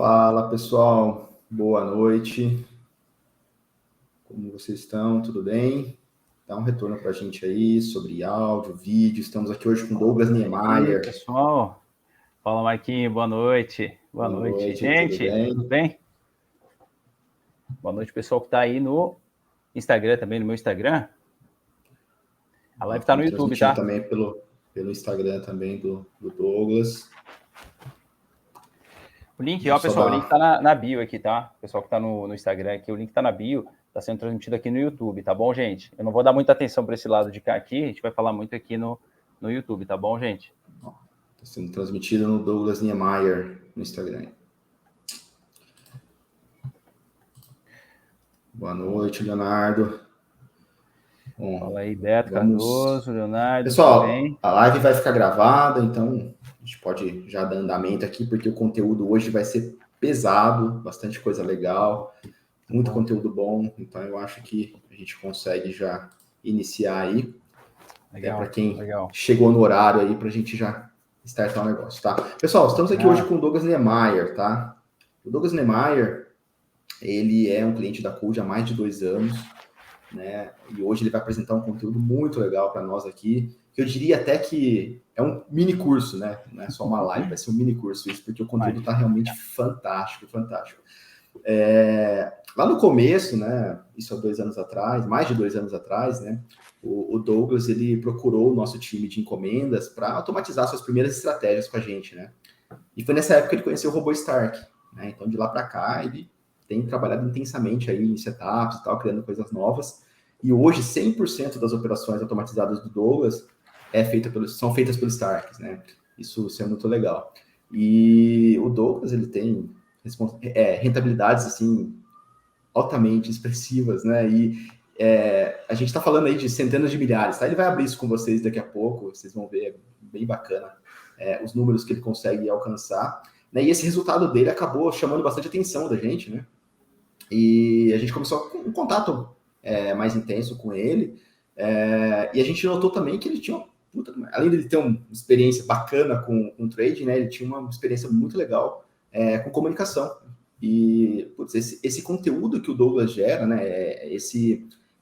Fala, pessoal. Boa noite. Como vocês estão? Tudo bem? Dá um retorno para a gente aí sobre áudio, vídeo. Estamos aqui hoje com Douglas Niemeyer. Pessoal, fala Marquinhos, boa noite. Boa noite, tudo gente. bem? Tudo bem? Boa noite, pessoal que está aí no Instagram também, no meu Instagram. A live está no YouTube, tá? Também pelo Instagram também do Douglas. O link, ó, pessoal, o link está na bio aqui, tá? O pessoal que está no Instagram aqui, o link está na bio, está sendo transmitido aqui no YouTube, tá bom, gente? Eu não vou dar muita atenção para esse lado de cá aqui, a gente vai falar muito aqui no YouTube, tá bom, gente? Está sendo transmitido no Douglas Niemeyer no Instagram. Boa noite, Leonardo. Bom, fala aí, Beto Cardoso, Leonardo. Pessoal, a live vai ficar gravada, então a gente pode já dar andamento aqui, porque o conteúdo hoje vai ser pesado, bastante coisa legal, muito conteúdo bom, então eu acho que a gente consegue já iniciar aí, até para quem chegou no horário aí, para a gente já startar o negócio, tá? Pessoal, estamos aqui hoje com o Douglas Niemeyer, tá? O Douglas Niemeyer, ele é um cliente da Code há mais de 2 anos, né? E hoje ele vai apresentar um conteúdo muito legal para nós aqui, que eu diria até que é um mini curso, né? Não é só uma live, vai ser um mini curso isso, porque o conteúdo está realmente fantástico. Lá no começo, né? Isso há 2 anos atrás, mais de 2 anos atrás, né? O Douglas, ele procurou o nosso time de encomendas para automatizar suas primeiras estratégias com a gente, né? E foi nessa época que ele conheceu o RoboStark, né? Então, de lá para cá, ele tem trabalhado intensamente aí em setups e tal, criando coisas novas. E hoje, 100% das operações automatizadas do Douglas são feitas pelos Starks, né? Isso é muito legal. E o Douglas, ele tem rentabilidades, assim, altamente expressivas, né? E a gente está falando aí de centenas de milhares, tá? Ele vai abrir isso com vocês daqui a pouco, vocês vão ver, bem bacana, os números que ele consegue alcançar. Né? E esse resultado dele acabou chamando bastante atenção da gente, né? E a gente começou um contato mais intenso com ele, e a gente notou também que ele tinha, além de ele ter uma experiência bacana com trading, né, ele tinha uma experiência muito legal com comunicação. E putz, esse conteúdo que o Douglas gera, né,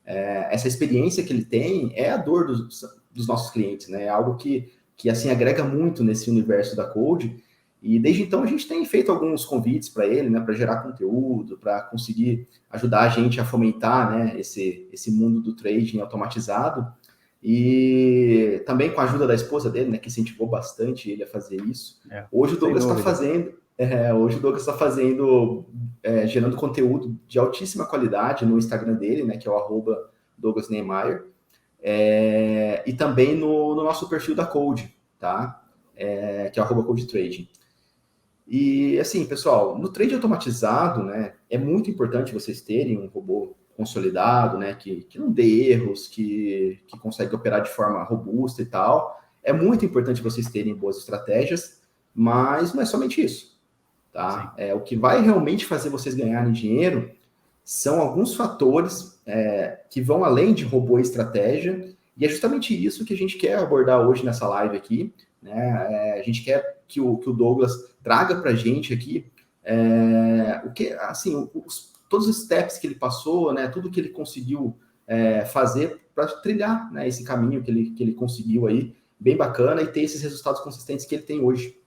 essa experiência que ele tem é a dor dos nossos clientes, né, é algo que assim agrega muito nesse universo da Code. E desde então a gente tem feito alguns convites para ele, né, para gerar conteúdo, para conseguir ajudar a gente a fomentar, né, esse mundo do trading automatizado. E também com a ajuda da esposa dele, né, que incentivou bastante ele a fazer isso. Hoje o Douglas está fazendo, gerando conteúdo de altíssima qualidade no Instagram dele, né, que é o @Douglas Niemeyer, e também no nosso perfil da Code, tá? Que é o @Code Trading. E assim, pessoal, no trade automatizado, né, é muito importante vocês terem um robô consolidado, né, que não dê erros, que consegue operar de forma robusta e tal. É muito importante vocês terem boas estratégias, mas não é somente isso, tá? O que vai realmente fazer vocês ganharem dinheiro são alguns fatores que vão além de robô e estratégia, e é justamente isso que a gente quer abordar hoje nessa live aqui, né? A gente quer que o Douglas traga para a gente aqui o que, assim, todos os steps que ele passou, né? Tudo que ele conseguiu fazer para trilhar, né, esse caminho que ele conseguiu aí, bem bacana, e ter esses resultados consistentes que ele tem hoje,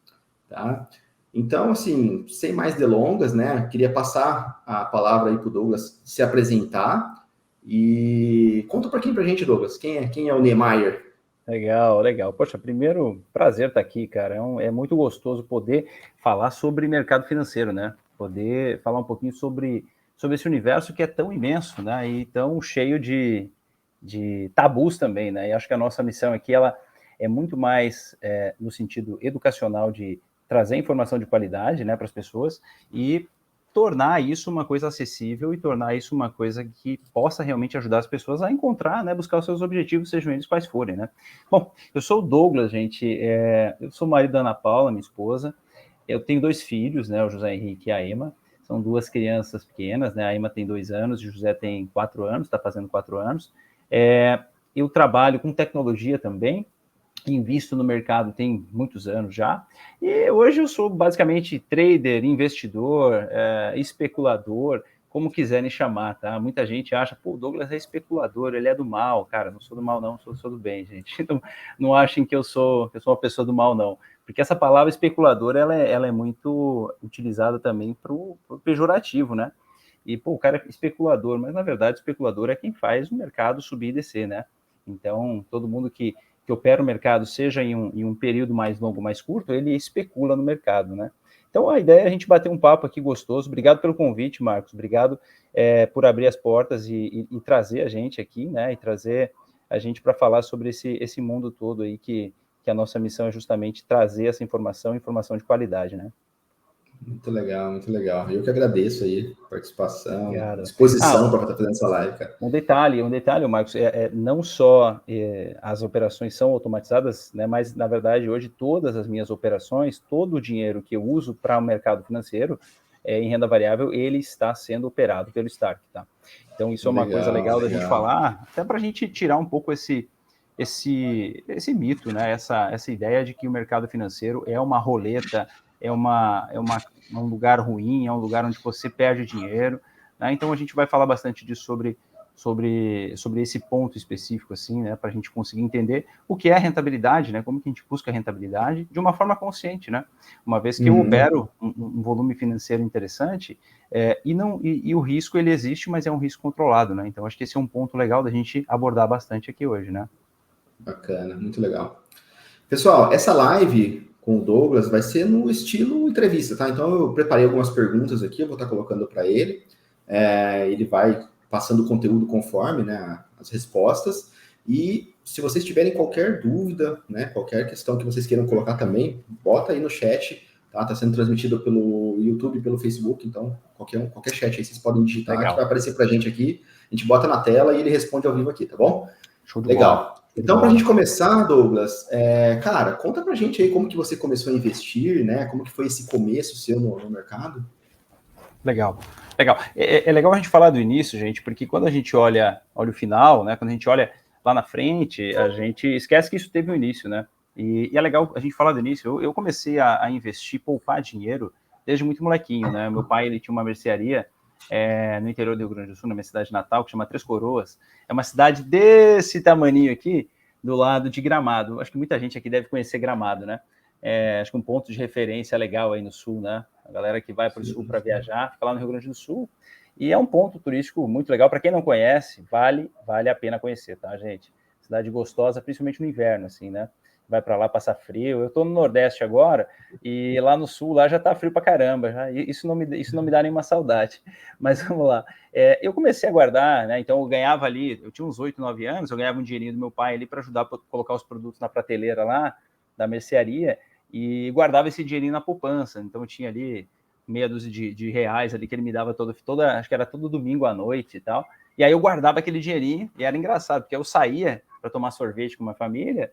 tá? Então, assim, sem mais delongas, né, queria passar a palavra aí para o Douglas se apresentar e conta um pouquinho para a gente, Douglas, quem é o Niemeyer? Legal. Poxa, primeiro, prazer estar aqui, cara. É muito gostoso poder falar sobre mercado financeiro, né? Poder falar um pouquinho sobre esse universo que é tão imenso, né? E tão cheio de tabus também, né? E acho que a nossa missão aqui, ela é muito mais no sentido educacional de trazer informação de qualidade, né, para as pessoas e tornar isso uma coisa acessível e tornar isso uma coisa que possa realmente ajudar as pessoas a encontrar, né, buscar os seus objetivos, sejam eles quais forem, né. Bom, eu sou o Douglas, gente, eu sou o marido da Ana Paula, minha esposa, eu tenho 2 filhos, né, o José Henrique e a Emma, são 2 crianças pequenas, né, a Emma tem 2 anos e o José tem 4 anos, está fazendo 4 anos. Eu trabalho com tecnologia também, que invisto no mercado tem muitos anos já, e hoje eu sou basicamente trader, investidor, especulador, como quiserem chamar, tá? Muita gente acha, pô, o Douglas é especulador, ele é do mal. Cara, não sou do mal, não, sou do bem, gente. Então, não achem que eu sou uma pessoa do mal, não. Porque essa palavra especulador, ela é muito utilizada também para o pejorativo, né? E, pô, o cara é especulador, mas na verdade, especulador é quem faz o mercado subir e descer, né? Então, todo mundo que opera o mercado, seja em um período mais longo, mais curto, ele especula no mercado, né? Então, a ideia é a gente bater um papo aqui gostoso. Obrigado pelo convite, Marcos. Obrigado por abrir as portas e trazer a gente aqui, né? E trazer a gente para falar sobre esse mundo todo aí que a nossa missão é justamente trazer essa informação de qualidade, né? Muito legal, muito legal. Eu que agradeço aí a participação, a Obrigado. disposição para estar fazendo essa live, cara. Um detalhe, Marcos, não só as operações são automatizadas, né, mas, na verdade, hoje todas as minhas operações, todo o dinheiro que eu uso para o mercado financeiro em renda variável, ele está sendo operado pelo Stark, tá? Então, isso é uma coisa legal da gente falar, até para a gente tirar um pouco esse mito, né, essa ideia de que o mercado financeiro é uma roleta, é um lugar ruim, é um lugar onde você perde dinheiro, né? Então, a gente vai falar bastante disso sobre esse ponto específico, assim, né, para a gente conseguir entender o que é a rentabilidade, né, como que a gente busca a rentabilidade de uma forma consciente, né, uma vez que eu opero um volume financeiro interessante, e o risco, ele existe, mas é um risco controlado, né, então acho que esse é um ponto legal da gente abordar bastante aqui hoje, né. Bacana, muito legal. Pessoal, essa live com o Douglas vai ser no estilo entrevista, tá? Então eu preparei algumas perguntas aqui, eu vou estar colocando para ele. Ele vai passando o conteúdo conforme, né, as respostas. E se vocês tiverem qualquer dúvida, né, qualquer questão que vocês queiram colocar também, bota aí no chat, tá? Tá sendo transmitido pelo YouTube, pelo Facebook, então qualquer chat aí vocês podem digitar, que vai aparecer pra gente aqui. A gente bota na tela e ele responde ao vivo aqui, tá bom? Show de Legal. bola. Então, para a gente começar, Douglas, cara, conta pra gente aí como que você começou a investir, né? Como que foi esse começo seu no mercado? Legal. É legal a gente falar do início, gente, porque quando a gente olha o final, né? Quando a gente olha lá na frente, a gente esquece que isso teve um início, né? E é legal a gente falar do início. Eu comecei a investir, poupar dinheiro desde muito molequinho, né? Meu pai, ele tinha uma mercearia no interior do Rio Grande do Sul, na minha cidade natal, que chama Três Coroas. É uma cidade desse tamaninho aqui, do lado de Gramado. Acho que muita gente aqui deve conhecer Gramado, né? Acho que um ponto de referência legal aí no sul, né? A galera que vai para o sul para viajar, fica lá no Rio Grande do Sul. E é um ponto turístico muito legal. Para quem não conhece, vale a pena conhecer, tá, gente? Cidade gostosa, principalmente no inverno, assim, né? Vai para lá passar frio. Eu estou no Nordeste agora e lá no Sul, lá já tá frio para caramba. Já. Isso não me dá nenhuma saudade. Mas vamos lá. Eu comecei a guardar, né? Então eu ganhava ali, eu tinha uns 8, 9 anos, eu ganhava um dinheirinho do meu pai ali para ajudar a colocar os produtos na prateleira lá da mercearia e guardava esse dinheirinho na poupança. Então eu tinha ali meia dúzia de reais ali que ele me dava toda, acho que era todo domingo à noite e tal. E aí eu guardava aquele dinheirinho e era engraçado, porque eu saía para tomar sorvete com uma família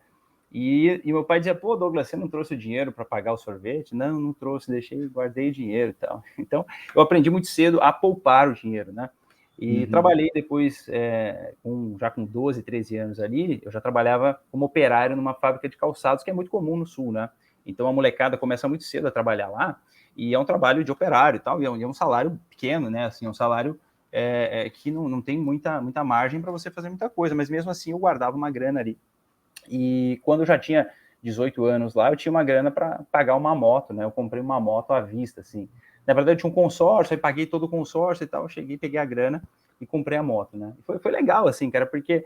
e meu pai dizia, pô, Douglas, você não trouxe o dinheiro para pagar o sorvete? Não trouxe, guardei o dinheiro e tal. Então eu aprendi muito cedo a poupar o dinheiro, né? E trabalhei depois, já com 12, 13 anos ali, eu já trabalhava como operário numa fábrica de calçados, que é muito comum no Sul, né? Então a molecada começa muito cedo a trabalhar lá, e é um trabalho de operário e tal, e é um salário pequeno, né? Assim, é um salário que não tem muita margem para você fazer muita coisa, mas mesmo assim eu guardava uma grana ali. E quando eu já tinha 18 anos lá, eu tinha uma grana para pagar uma moto, né? Eu comprei uma moto à vista, assim. Na verdade, eu tinha um consórcio, aí paguei todo o consórcio e tal, eu cheguei, peguei a grana e comprei a moto, né? E foi legal, assim, cara, porque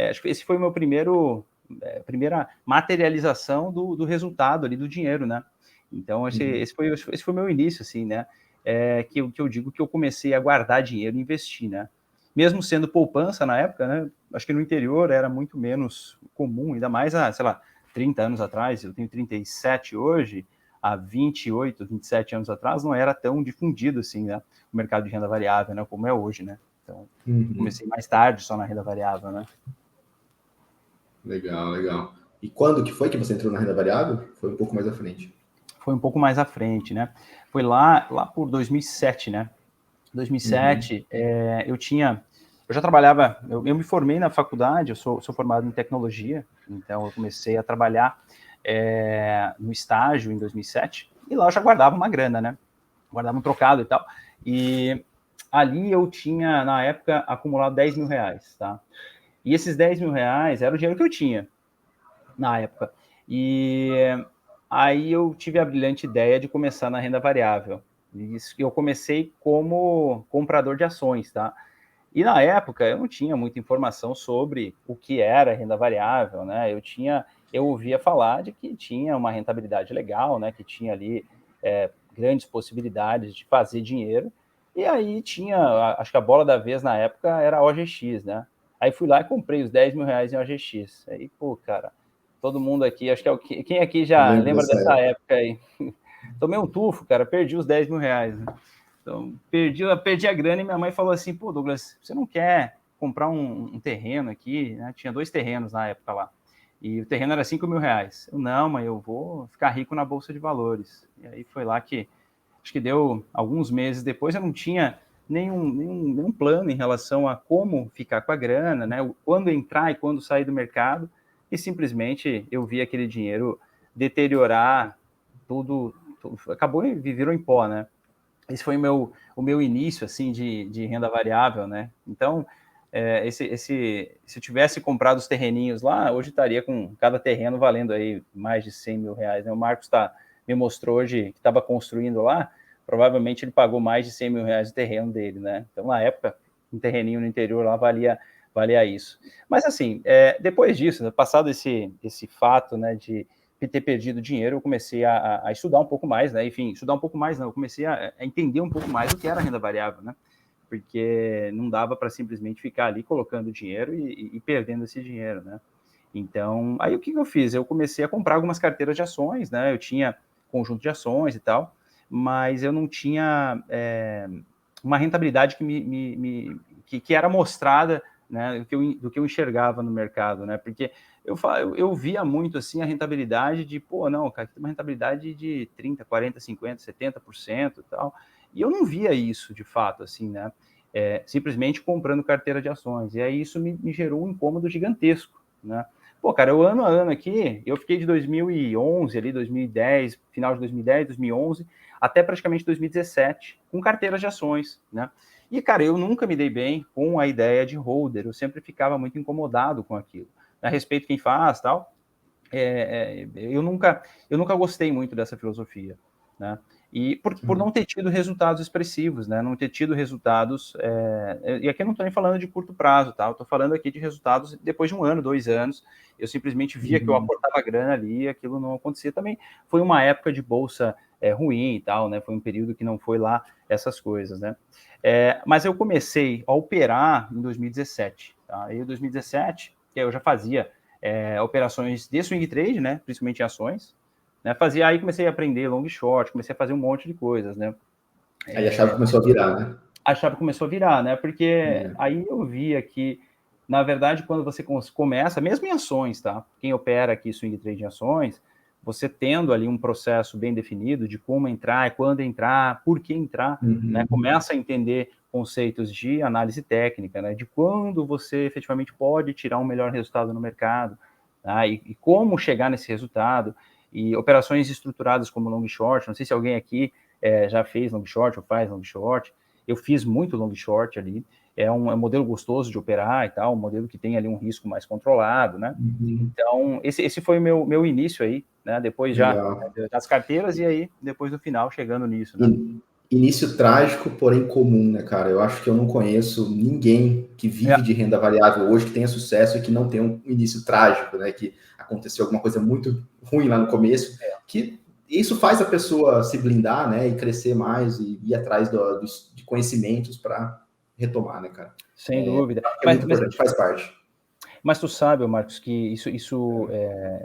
acho que esse foi o meu primeira materialização do resultado ali, do dinheiro, né? Então, esse foi o meu início, assim, né? Que eu digo que eu comecei a guardar dinheiro e investir, né? Mesmo sendo poupança na época, né? Acho que no interior era muito menos comum, ainda mais sei lá, 30 anos atrás, eu tenho 37 hoje, há 28, 27 anos atrás, não era tão difundido assim, né? O mercado de renda variável, né? Como é hoje, né? Então, comecei mais tarde só na renda variável, né? Legal. E quando que foi que você entrou na renda variável? Foi um pouco mais à frente. Foi um pouco mais à frente, né? Foi lá por 2007, né? 2007, eu tinha eu já trabalhava, eu me formei na faculdade, eu sou formado em tecnologia, então eu comecei a trabalhar no estágio em 2007, e lá eu já guardava uma grana, né? Guardava um trocado e tal. E ali eu tinha, na época, acumulado 10 mil reais, tá? E esses 10 mil reais era o dinheiro que eu tinha na época. E aí eu tive a brilhante ideia de começar na renda variável. Eu comecei como comprador de ações, tá? E na época eu não tinha muita informação sobre o que era renda variável, né? Eu ouvia falar de que tinha uma rentabilidade legal, né? Que tinha ali grandes possibilidades de fazer dinheiro. E aí acho que a bola da vez na época era a OGX, né? Aí fui lá e comprei os 10 mil reais em OGX. Aí, pô, cara, todo mundo aqui, acho que quem aqui Eu já lembro lembra dessa dessa época. época aí? Tomei um tufo, cara, perdi os 10 mil reais, né? Então, perdi a grana e minha mãe falou assim, pô, Douglas, você não quer comprar um terreno aqui, né? Tinha 2 terrenos na época lá. E o terreno era 5 mil reais. Eu, não, mãe, eu vou ficar rico na Bolsa de Valores. E aí foi lá que, acho que deu alguns meses depois, eu não tinha nenhum plano em relação a como ficar com a grana, né? Quando entrar e quando sair do mercado. E simplesmente eu vi aquele dinheiro deteriorar tudo acabou e virou em pó, né? Esse foi o meu início, assim, de renda variável, né? Então, se eu tivesse comprado os terreninhos lá, hoje estaria com cada terreno valendo aí mais de 100 mil reais, né? O Marcos me mostrou hoje que estava construindo lá, provavelmente ele pagou mais de 100 mil reais de terreno dele, né? Então, na época, um terreninho no interior lá valia isso. Mas, assim, depois disso, né, passado esse fato, né, de ter perdido dinheiro, eu comecei a estudar um pouco mais, né? Enfim, estudar um pouco mais, não, eu comecei a entender um pouco mais o que era renda variável, né? Porque não dava para simplesmente ficar ali colocando dinheiro e perdendo esse dinheiro, né? Então, aí o que eu fiz? Eu comecei a comprar algumas carteiras de ações, né? Eu tinha conjunto de ações e tal, mas eu não tinha uma rentabilidade que era mostrada, né, do que eu enxergava no mercado, né? Porque eu via muito assim a rentabilidade de, pô, não, cara, tem uma rentabilidade de 30, 40, 50, 70% e tal. E eu não via isso de fato, assim, né? Simplesmente comprando carteira de ações. E aí isso me gerou um incômodo gigantesco, né? Pô, cara, eu ano a ano aqui, eu fiquei de 2011, ali, 2010, final de 2010, 2011, até praticamente 2017, com carteiras de ações, né? E, cara, eu nunca me dei bem com a ideia de holder, eu sempre ficava muito incomodado com aquilo. A respeito de quem faz, tal, eu nunca gostei muito dessa filosofia, né? E por não ter tido resultados expressivos, né? Não ter tido resultados. E aqui eu não estou nem falando de curto prazo, tá? Eu estou falando aqui de resultados depois de 1 ano, 2 anos. Eu simplesmente via que eu aportava grana ali e aquilo não acontecia. Também foi uma época de bolsa ruim e tal, né? Foi um período que não foi lá essas coisas, né? Mas eu comecei a operar em 2017, tá? E em 2017, que eu já fazia operações de swing trade, né? Principalmente em ações. Né, aí comecei a aprender long short, comecei a fazer um monte de coisas, né? Aí a chave começou a virar, né? A chave começou a virar, né? Porque aí eu via que, na verdade, quando você começa, mesmo em ações, tá? Quem opera aqui swing trade em ações, você tendo ali um processo bem definido de como entrar, quando entrar, por que entrar, né? Começa a entender conceitos de análise técnica, né? De quando você efetivamente pode tirar um melhor resultado no mercado, tá? E como chegar nesse resultado. E operações estruturadas como long short, não sei se alguém aqui já fez long short ou faz long short. Eu fiz muito long short ali, é um modelo gostoso de operar e tal, um modelo que tem ali um risco mais controlado, né? Então, esse foi o meu início aí, né? Depois já das carteiras e aí, depois no final, chegando nisso, né? Início trágico, porém comum, né, cara? Eu acho que eu não conheço ninguém que vive de renda variável hoje que tenha sucesso e que não tenha um início trágico, né? Que aconteceu alguma coisa muito ruim lá no começo, que isso faz a pessoa se blindar, né? E crescer mais e ir atrás de conhecimentos para retomar, né, cara? Sem dúvida. É muito importante, faz parte. Mas tu sabe, Marcos, que isso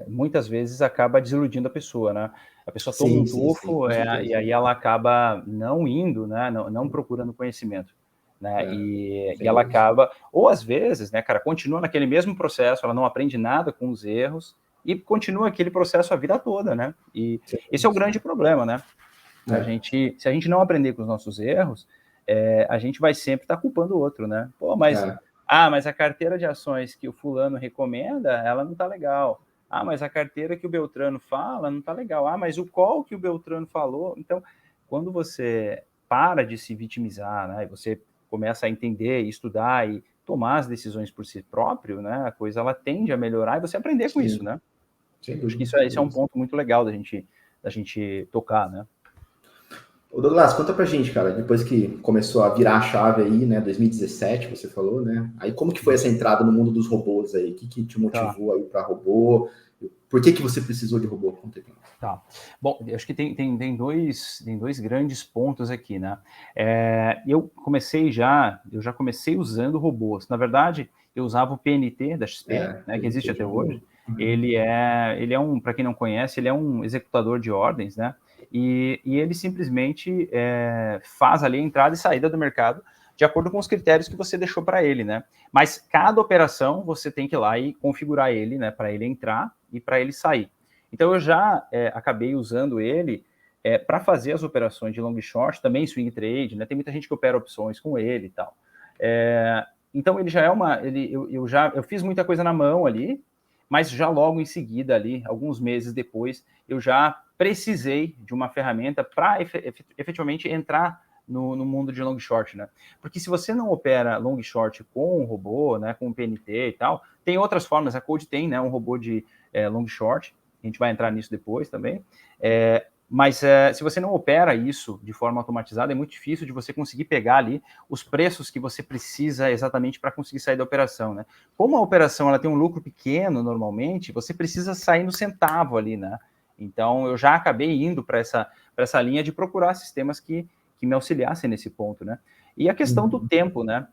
muitas vezes acaba desiludindo a pessoa, né? A pessoa toma um Sim, tufo com certeza. e aí ela acaba não indo, né? Não procurando conhecimento, né? E ela acaba, ou às vezes, né, cara, continua naquele mesmo processo, ela não aprende nada com os erros e continua aquele processo a vida toda, né? E esse é o grande problema, né? Se a gente não aprender com os nossos erros, a gente vai sempre estar culpando o outro, né? Pô, mas Ah, mas a carteira de ações que o fulano recomenda, ela não tá legal. Ah, mas a carteira que o Beltrano fala não tá legal. Ah, mas o call que o Beltrano falou. Então, quando você para de se vitimizar, né, e você começa a entender, estudar e tomar as decisões por si próprio, né, a coisa ela tende a melhorar e você aprender com isso, Sim, né? sem Acho que dúvida, isso sem é, esse é um dúvida. ponto muito legal da gente tocar, né? Ô Douglas, conta pra gente, cara, depois que começou a virar a chave aí, né, 2017, você falou, né? Aí como que foi essa Isso. entrada no mundo dos robôs aí? O que que te Tá. motivou aí para robô? Por que que você precisou de robô? Conta aí pra nós. Tá. Bom, acho que tem dois grandes pontos aqui, né? Eu já comecei usando robôs. Na verdade, eu usava o PNT da XP, É, né, que existe PNT já até rodou. hoje. Uhum. Ele é um, para quem não conhece, ele é um executador de ordens, né? E ele simplesmente faz ali a entrada e saída do mercado de acordo com os critérios que você deixou para ele, né? Mas cada operação você tem que ir lá e configurar ele, né, para ele entrar e para ele sair. Então eu já acabei usando ele para fazer as operações de long short, também swing trade, né? Tem muita gente que opera opções com ele e tal. Então ele já é uma, eu fiz muita coisa na mão ali, mas já logo em seguida ali, alguns meses depois, eu já precisei de uma ferramenta para efetivamente entrar no mundo de long short, né? Porque se você não opera long short com um robô, né, com um PNT e tal, tem outras formas. A Code tem, né, um robô de long short. A gente vai entrar nisso depois também. Mas se você não opera isso de forma automatizada, é muito difícil de você conseguir pegar ali os preços que você precisa exatamente para conseguir sair da operação, né? Como a operação ela tem um lucro pequeno normalmente, você precisa sair no centavo ali, né? Então eu já acabei indo para essa linha de procurar sistemas que me auxiliassem nesse ponto, né? E a questão do Uhum. tempo, né?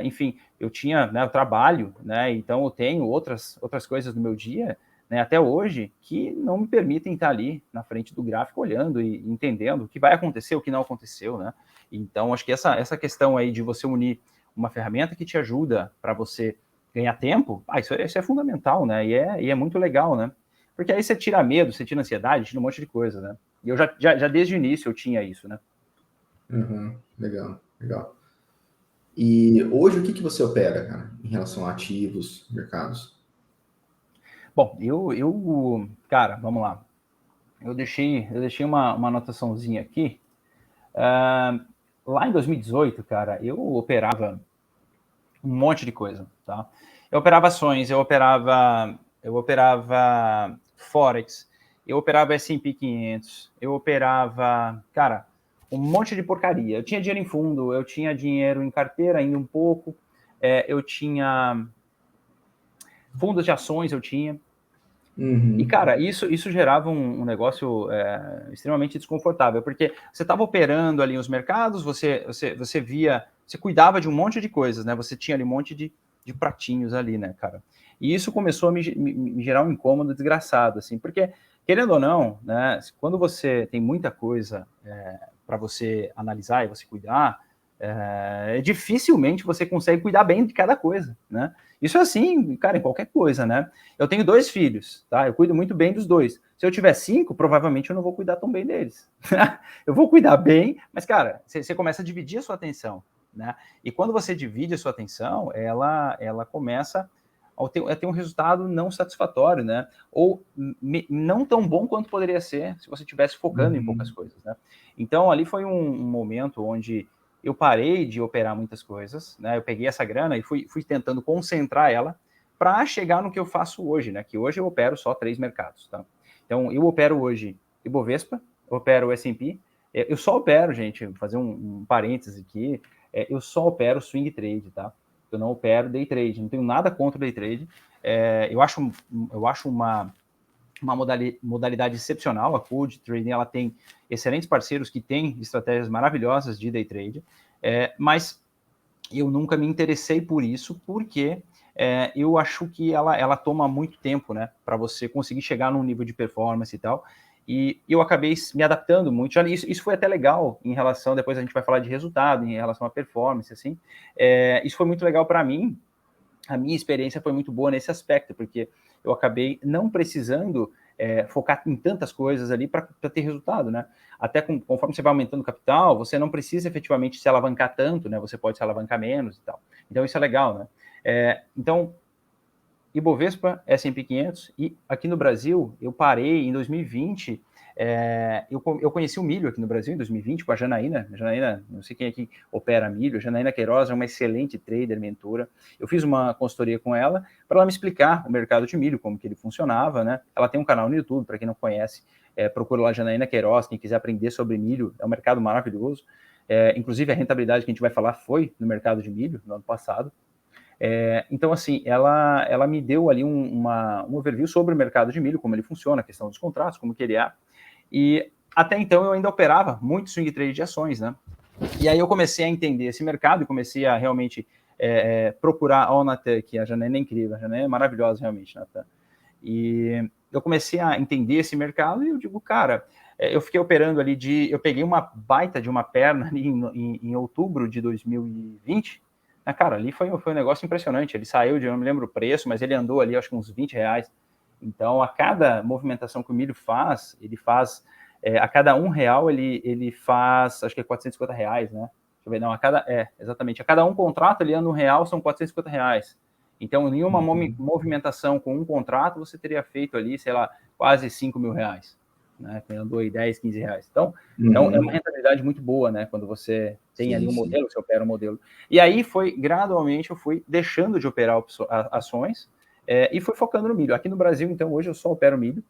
Enfim, eu tinha, né, o trabalho, né? Então eu tenho outras coisas no meu dia, né, até hoje, que não me permitem estar ali na frente do gráfico olhando e entendendo o que vai acontecer, o que não aconteceu, né? Então, acho que essa questão aí de você unir uma ferramenta que te ajuda para você ganhar tempo, isso é fundamental, né? E é muito legal, né? Porque aí você tira medo, você tira ansiedade, tira um monte de coisa, né? E eu já desde o início eu tinha isso, né? Uhum. Legal, legal. E hoje o que que você opera, cara, em relação a ativos, mercados? Bom, cara, vamos lá. Eu deixei uma anotaçãozinha aqui. Lá em 2018, cara, eu operava um monte de coisa, tá? Eu operava ações, eu operava Forex, eu operava S&P 500, eu operava, cara, um monte de porcaria. Eu tinha dinheiro em fundo, eu tinha dinheiro em carteira ainda um pouco, eu tinha fundos de ações, eu tinha. E, Uhum. cara, isso gerava um negócio extremamente desconfortável, porque você estava operando ali os mercados, você via, você cuidava de um monte de coisas, né? Você tinha ali um monte de pratinhos ali, né, cara? E isso começou a me gerar um incômodo desgraçado, assim, porque, querendo ou não, né, quando você tem muita coisa para você analisar e você cuidar, dificilmente você consegue cuidar bem de cada coisa, né? Isso é assim, cara, em qualquer coisa, né? Eu tenho 2 filhos, tá? Eu cuido muito bem dos dois. Se eu tiver 5, provavelmente eu não vou cuidar tão bem deles. Eu vou cuidar bem, mas, cara, você começa a dividir a sua atenção, né? E quando você divide a sua atenção, ela começa a ter um resultado não satisfatório, né? Ou não tão bom quanto poderia ser se você estivesse focando em poucas Uhum. coisas, né? Então, ali foi um momento onde eu parei de operar muitas coisas, né? Eu peguei essa grana e fui tentando concentrar ela para chegar no que eu faço hoje, né? Que hoje eu opero só 3 mercados, tá? Então, eu opero hoje Ibovespa, eu opero o S&P, eu só opero, gente, vou fazer um parêntese aqui, eu só opero swing trade, tá? Eu não opero day trade, não tenho nada contra o day trade. Eu acho uma modalidade excepcional. A Code Trading ela tem excelentes parceiros que têm estratégias maravilhosas de day trade, mas eu nunca me interessei por isso, porque eu acho que ela toma muito tempo, né, para você conseguir chegar num nível de performance e tal. E eu acabei me adaptando muito. Isso foi até legal em relação, depois a gente vai falar de resultado, em relação à performance, assim. Isso foi muito legal para mim. A minha experiência foi muito boa nesse aspecto, porque eu acabei não precisando focar em tantas coisas ali para ter resultado, né? Até conforme você vai aumentando o capital, você não precisa efetivamente se alavancar tanto, né? Você pode se alavancar menos e tal. Então, isso é legal, né? Então, Ibovespa, S&P 500, e aqui no Brasil, eu parei em 2020, eu conheci o milho aqui no Brasil em 2020 com a Janaína, não sei quem aqui opera milho, a Janaína Queiroz é uma excelente trader, mentora. Eu fiz uma consultoria com ela para ela me explicar o mercado de milho, como que ele funcionava, né? Ela tem um canal no YouTube, para quem não conhece, procura lá Janaína Queiroz, quem quiser aprender sobre milho, é um mercado maravilhoso. Inclusive a rentabilidade que a gente vai falar foi no mercado de milho no ano passado. Então, assim, ela me deu ali um overview sobre o mercado de milho, como ele funciona, a questão dos contratos, como que ele é. E até então eu ainda operava muito swing trade de ações, né? E aí eu comecei a entender esse mercado e comecei a realmente procurar o Natan, que a Janaína é incrível, a Janaína é maravilhosa realmente, Natan. E eu comecei a entender esse mercado e eu digo, cara, eu fiquei operando ali eu peguei uma baita de uma perna ali em outubro de 2020, cara, ali foi um negócio impressionante. Ele saiu eu não me lembro o preço, mas ele andou ali, acho que uns R$20. Então, a cada movimentação que o milho faz, ele faz, a cada R$1, ele faz, acho que é R$450, né? Deixa eu ver, não, exatamente, a cada um contrato, ele anda R$1, são R$450. Então, nenhuma movimentação com um contrato, você teria feito ali, sei lá, quase R$5.000. Né, andou aí 10, 15 reais. Então, é uma rentabilidade muito boa, né? Quando você tem ali um modelo, você opera um modelo. E aí gradualmente, eu fui deixando de operar ações e fui focando no milho. Aqui no Brasil, então, hoje eu só opero milho.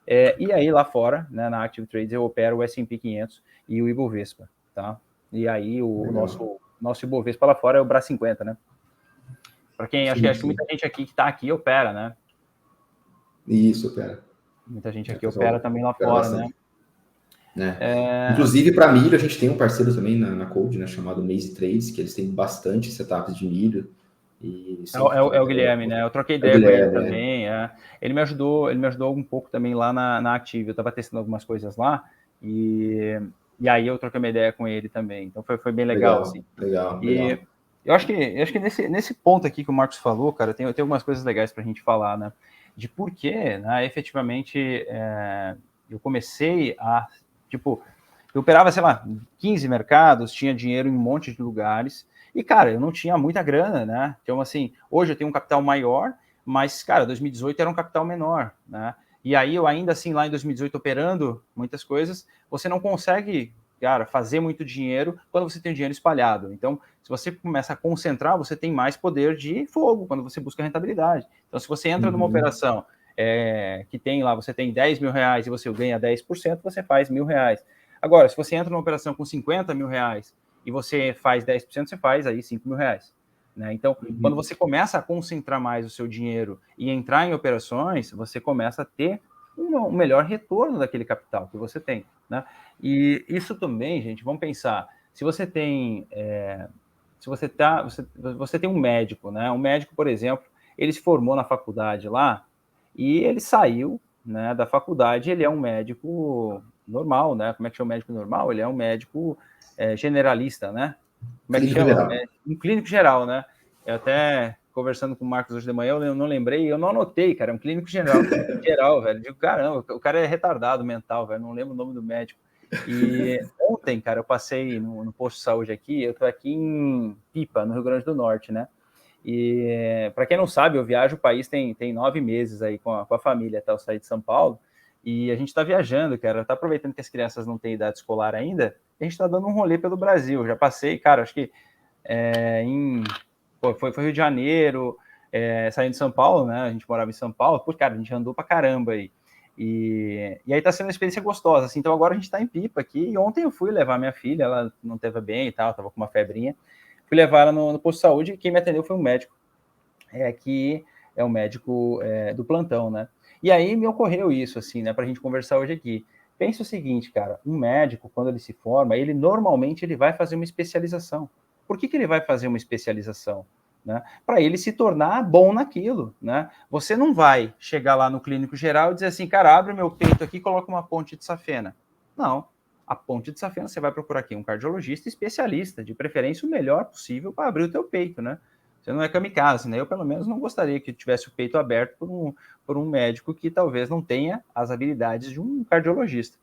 E aí, lá fora, né, na Active Trades, eu opero o S&P 500 e o Ibovespa, tá? E aí, o nosso Ibovespa lá fora é o BRA 50, né? Para quem, acho que muita gente aqui que está aqui opera, né? Isso, opera. Muita gente aqui opera também lá fora, bastante, né? Inclusive, para milho, a gente tem um parceiro também na Code, né, chamado Maze Trades, que eles têm bastante setups de milho. E é o Guilherme, né? Eu troquei ideia com ele também. Ele me ajudou um pouco também lá na Active. Eu estava testando algumas coisas lá e aí eu troquei uma ideia com ele também. Então foi bem legal, assim. Legal. Eu acho que nesse ponto aqui que o Marcos falou, cara, tem algumas coisas legais para a gente falar, né? De por que, né, efetivamente, eu comecei eu operava, sei lá, 15 mercados, tinha dinheiro em um monte de lugares, e, cara, eu não tinha muita grana, né? Então, assim, hoje eu tenho um capital maior, mas, cara, 2018 era um capital menor, né? E aí, eu ainda assim, lá em 2018, operando muitas coisas, você não consegue, cara, fazer muito dinheiro quando você tem o dinheiro espalhado. Então, se você começa a concentrar, você tem mais poder de fogo quando você busca rentabilidade. Então, se você entra numa operação que tem lá, você tem R$10.000 e você ganha 10%, você faz R$1.000. Agora, se você entra numa operação com R$50.000 e você faz 10%, você faz aí R$5.000. Né? Então, quando você começa a concentrar mais o seu dinheiro e entrar em operações, você começa a ter um melhor retorno daquele capital que você tem. Né? E isso também, gente, vamos pensar, se você tem... se você tem um médico, né? Um médico, por exemplo, ele se formou na faculdade lá e ele saiu, né, da faculdade, ele é um médico normal, né? Como é que chama o médico normal? Ele é um médico generalista, né? Como é que chama? Um clínico geral, né? Eu até, conversando com o Marcos hoje de manhã, eu não lembrei, eu não anotei, cara, é um clínico geral, velho. Digo, caramba, o cara é retardado mental, velho, não lembro o nome do médico. E ontem, cara, eu passei no posto de saúde aqui, eu tô aqui em Pipa, no Rio Grande do Norte, né? E para quem não sabe, eu viajo o país tem 9 meses aí com a família, tá? Eu saí de São Paulo e a gente está viajando, cara, tá aproveitando que as crianças não têm idade escolar ainda, a gente está dando um rolê pelo Brasil. Já passei, cara, acho que foi Rio de Janeiro, saindo de São Paulo, né? A gente morava em São Paulo, pô, cara, a gente andou pra caramba aí. E aí tá sendo uma experiência gostosa, assim. Então agora a gente tá em Pipa aqui, e ontem eu fui levar minha filha, ela não teve bem e tal, tava com uma febrinha, fui levar ela no posto de saúde, e quem me atendeu foi um médico, que é um médico do plantão, né? E aí me ocorreu isso, assim, né, pra gente conversar hoje aqui. Pensa o seguinte, cara, um médico, quando ele se forma, ele normalmente ele vai fazer uma especialização. Por que ele vai fazer uma especialização? Né? Para ele se tornar bom naquilo, né? Você não vai chegar lá no clínico geral e dizer assim, cara, abre meu peito aqui e coloca uma ponte de safena. Não. A ponte de safena, você vai procurar aqui um cardiologista especialista, de preferência o melhor possível para abrir o teu peito, né? Você não é kamikaze, né? Eu, pelo menos, não gostaria que tivesse o peito aberto por um médico que talvez não tenha as habilidades de um cardiologista.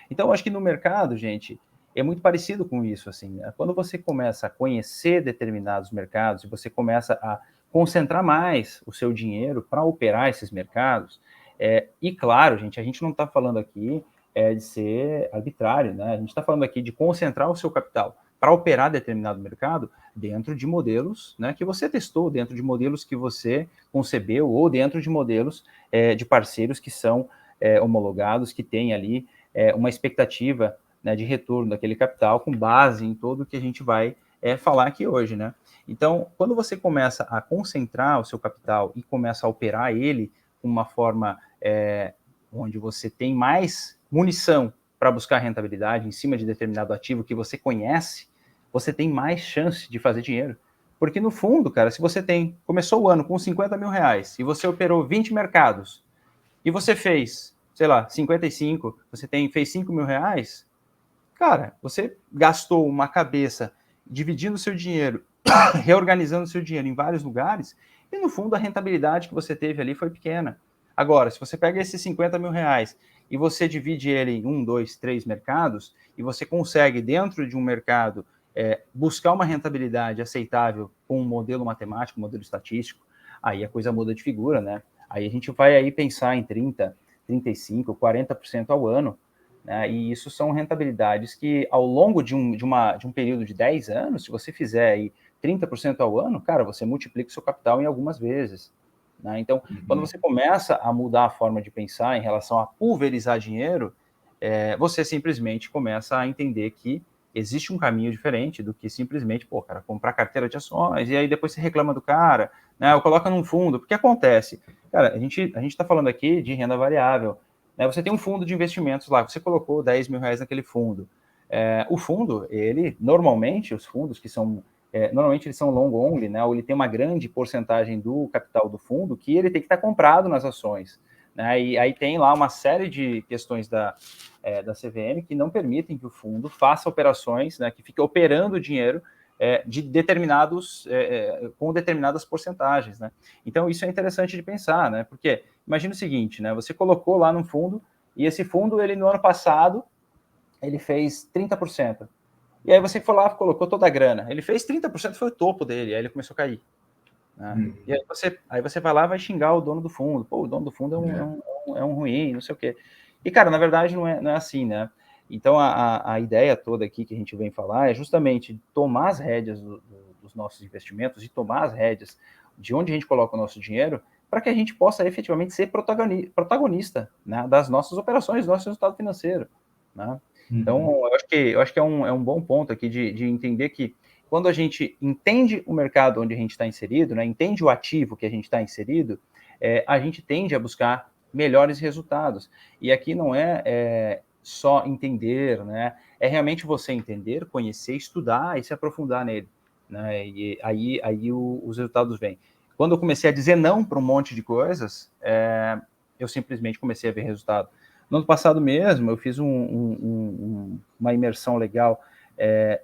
Então, acho que no mercado, gente, é muito parecido com isso, assim, né? Quando você começa a conhecer determinados mercados e você começa a concentrar mais o seu dinheiro para operar esses mercados, e claro, gente, a gente não está falando aqui de ser arbitrário, né? A gente está falando aqui de concentrar o seu capital para operar determinado mercado dentro de modelos, né, que você testou, dentro de modelos que você concebeu ou dentro de modelos de parceiros que são homologados, que têm ali uma expectativa, né, de retorno daquele capital com base em tudo que a gente vai falar aqui hoje, né? Então, quando você começa a concentrar o seu capital e começa a operar ele com uma forma onde você tem mais munição para buscar rentabilidade em cima de determinado ativo que você conhece, você tem mais chance de fazer dinheiro. Porque no fundo, cara, se você começou o ano com 50 mil reais e você operou 20 mercados e você fez, sei lá, 55, você fez 5 mil reais, cara, você gastou uma cabeça dividindo o seu dinheiro, reorganizando o seu dinheiro em vários lugares, e no fundo a rentabilidade que você teve ali foi pequena. Agora, se você pega esses 50 mil reais e você divide ele em 1, 2, 3 mercados, e você consegue, dentro de um mercado, buscar uma rentabilidade aceitável com um modelo matemático, um modelo estatístico, aí a coisa muda de figura, né? Aí a gente vai aí pensar em 30, 35, 40% ao ano, né? E isso são rentabilidades que, ao longo de um período de 10 anos, se você fizer aí 30% ao ano, cara, você multiplica o seu capital em algumas vezes. Né? Então, quando você começa a mudar a forma de pensar em relação a pulverizar dinheiro, você simplesmente começa a entender que existe um caminho diferente do que simplesmente, pô, cara, comprar carteira de ações, e aí depois você reclama do cara, né, ou coloca num fundo. Porque acontece? Cara, a gente está falando aqui de renda variável, né, você tem um fundo de investimentos lá, você colocou 10 mil reais naquele fundo. O fundo, normalmente, os fundos que são normalmente eles são long only, né? Ou ele tem uma grande porcentagem do capital do fundo que ele tem que estar comprado nas ações, né? E aí tem lá uma série de questões da CVM que não permitem que o fundo faça operações, né? Que fique operando dinheiro de determinados com determinadas porcentagens, né? Então isso é interessante de pensar, né? Porque imagina o seguinte, né? Você colocou lá no fundo e esse fundo ele no ano passado ele fez 30%. E aí você foi lá, colocou toda a grana. Ele fez 30%, foi o topo dele, aí ele começou a cair. Né? E aí você vai lá e vai xingar o dono do fundo. Pô, o dono do fundo é um ruim, não sei o quê. E, cara, na verdade não é assim, né? Então, a ideia toda aqui que a gente vem falar é justamente tomar as rédeas dos nossos investimentos e tomar as rédeas de onde a gente coloca o nosso dinheiro para que a gente possa efetivamente ser protagonista, né, das nossas operações, do nosso resultado financeiro. Né? Então, eu acho que é um bom ponto aqui de entender que quando a gente entende o mercado onde a gente está inserido, né, entende o ativo que a gente está inserido, a gente tende a buscar melhores resultados. E aqui não é só entender, né, é realmente você entender, conhecer, estudar e se aprofundar nele. Né, e aí os resultados vêm. Quando eu comecei a dizer não para um monte de coisas, eu simplesmente comecei a ver resultado. No ano passado mesmo, eu fiz uma imersão legal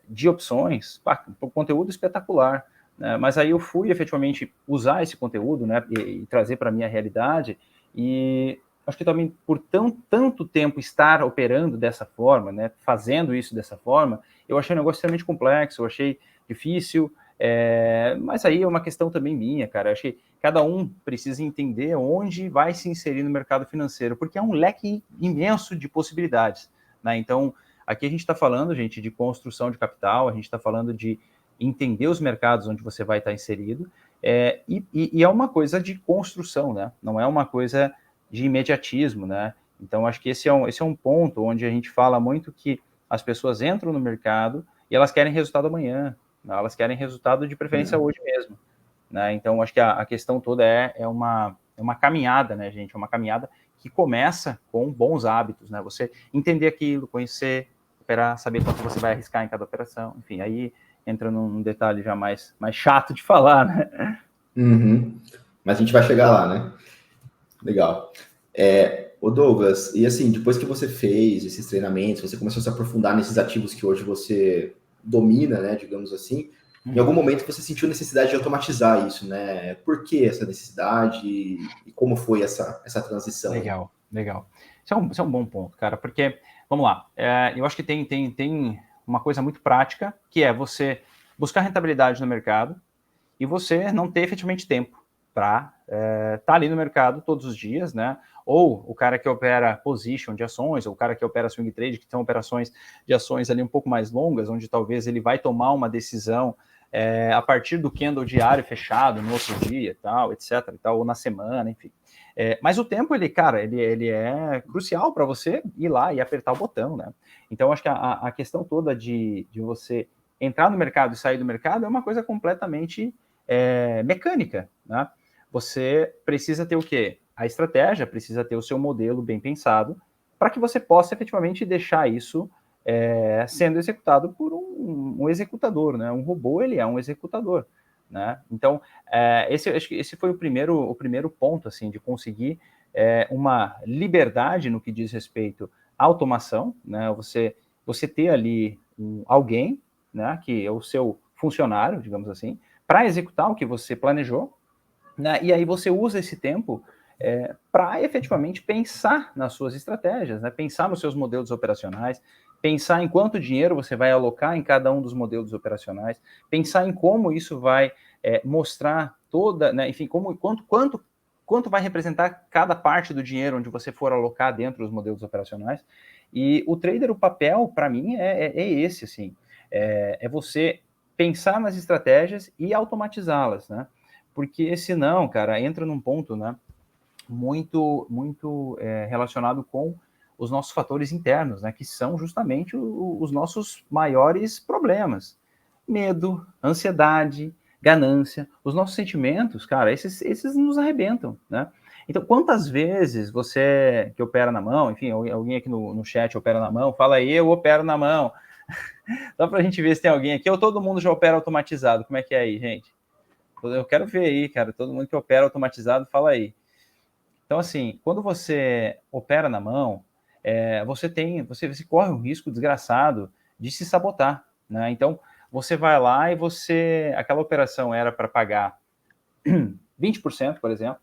de opções, um conteúdo espetacular, né? Mas aí eu fui efetivamente usar esse conteúdo, né, e trazer para a minha realidade, e acho que também por tanto tempo estar operando dessa forma, né, fazendo isso dessa forma, eu achei um negócio extremamente complexo, eu achei difícil, mas aí é uma questão também minha, cara. Eu achei que cada um precisa entender onde vai se inserir no mercado financeiro, porque é um leque imenso de possibilidades, né? Então, aqui a gente está falando, gente, de construção de capital, a gente está falando de entender os mercados onde você vai estar inserido, e é uma coisa de construção, né? Não é uma coisa de imediatismo, né? Então, acho que esse é um ponto onde a gente fala muito que as pessoas entram no mercado e elas querem resultado amanhã, né? Elas querem resultado de preferência hoje mesmo, né? Então, acho que a questão toda é uma caminhada, né, gente? É uma caminhada que começa com bons hábitos, né? Você entender aquilo, conhecer, operar, saber quanto você vai arriscar em cada operação, enfim, aí entra num detalhe já mais chato de falar, né? Mas a gente vai chegar lá, né? Legal. Ô Douglas, e assim, depois que você fez esses treinamentos, você começou a se aprofundar nesses ativos que hoje você domina, né, digamos assim, Em algum momento você sentiu necessidade de automatizar isso, né? Por que essa necessidade e como foi essa transição aí? Legal, legal. Isso é um bom ponto, cara, porque, vamos lá, eu acho que tem uma coisa muito prática, que é você buscar rentabilidade no mercado e você não ter efetivamente tempo para estar ali no mercado todos os dias, né? Ou o cara que opera position de ações, ou o cara que opera swing trade, que são operações de ações ali um pouco mais longas, onde talvez ele vai tomar uma decisão a partir do candle diário fechado no outro dia, tal, etc, e tal, ou na semana, enfim. Mas o tempo, ele é crucial para você ir lá e apertar o botão, né? Então, acho que a questão toda de você entrar no mercado e sair do mercado é uma coisa completamente mecânica, né? Você precisa ter o quê? A estratégia, precisa ter o seu modelo bem pensado para que você possa efetivamente deixar isso sendo executado por um executador, né? Um robô, ele é um executador, né? Então, esse foi o primeiro ponto, assim, de conseguir uma liberdade no que diz respeito à automação, né? Você ter ali alguém, né, que é o seu funcionário, digamos assim, para executar o que você planejou, né? E aí você usa esse tempo para efetivamente pensar nas suas estratégias, né? Pensar nos seus modelos operacionais, pensar em quanto dinheiro você vai alocar em cada um dos modelos operacionais, pensar em como isso vai mostrar toda, né? Enfim, quanto vai representar cada parte do dinheiro onde você for alocar dentro dos modelos operacionais. E o trader, o papel, para mim, é esse, assim, você pensar nas estratégias e automatizá-las, né? Porque senão, cara, entra num ponto, né, muito relacionado com os nossos fatores internos, né, que são justamente os nossos maiores problemas. Medo, ansiedade, ganância, os nossos sentimentos, cara, esses nos arrebentam, né? Então, quantas vezes você que opera na mão, enfim, alguém aqui no chat opera na mão, fala aí, eu opero na mão. Só pra gente ver se tem alguém aqui, ou todo mundo já opera automatizado, como é que é aí, gente? Eu quero ver aí, cara, todo mundo que opera automatizado, fala aí. Então, assim, quando você opera na mão, você corre um risco desgraçado de se sabotar, né? Então, você vai lá e aquela operação era para pagar 20%, por exemplo,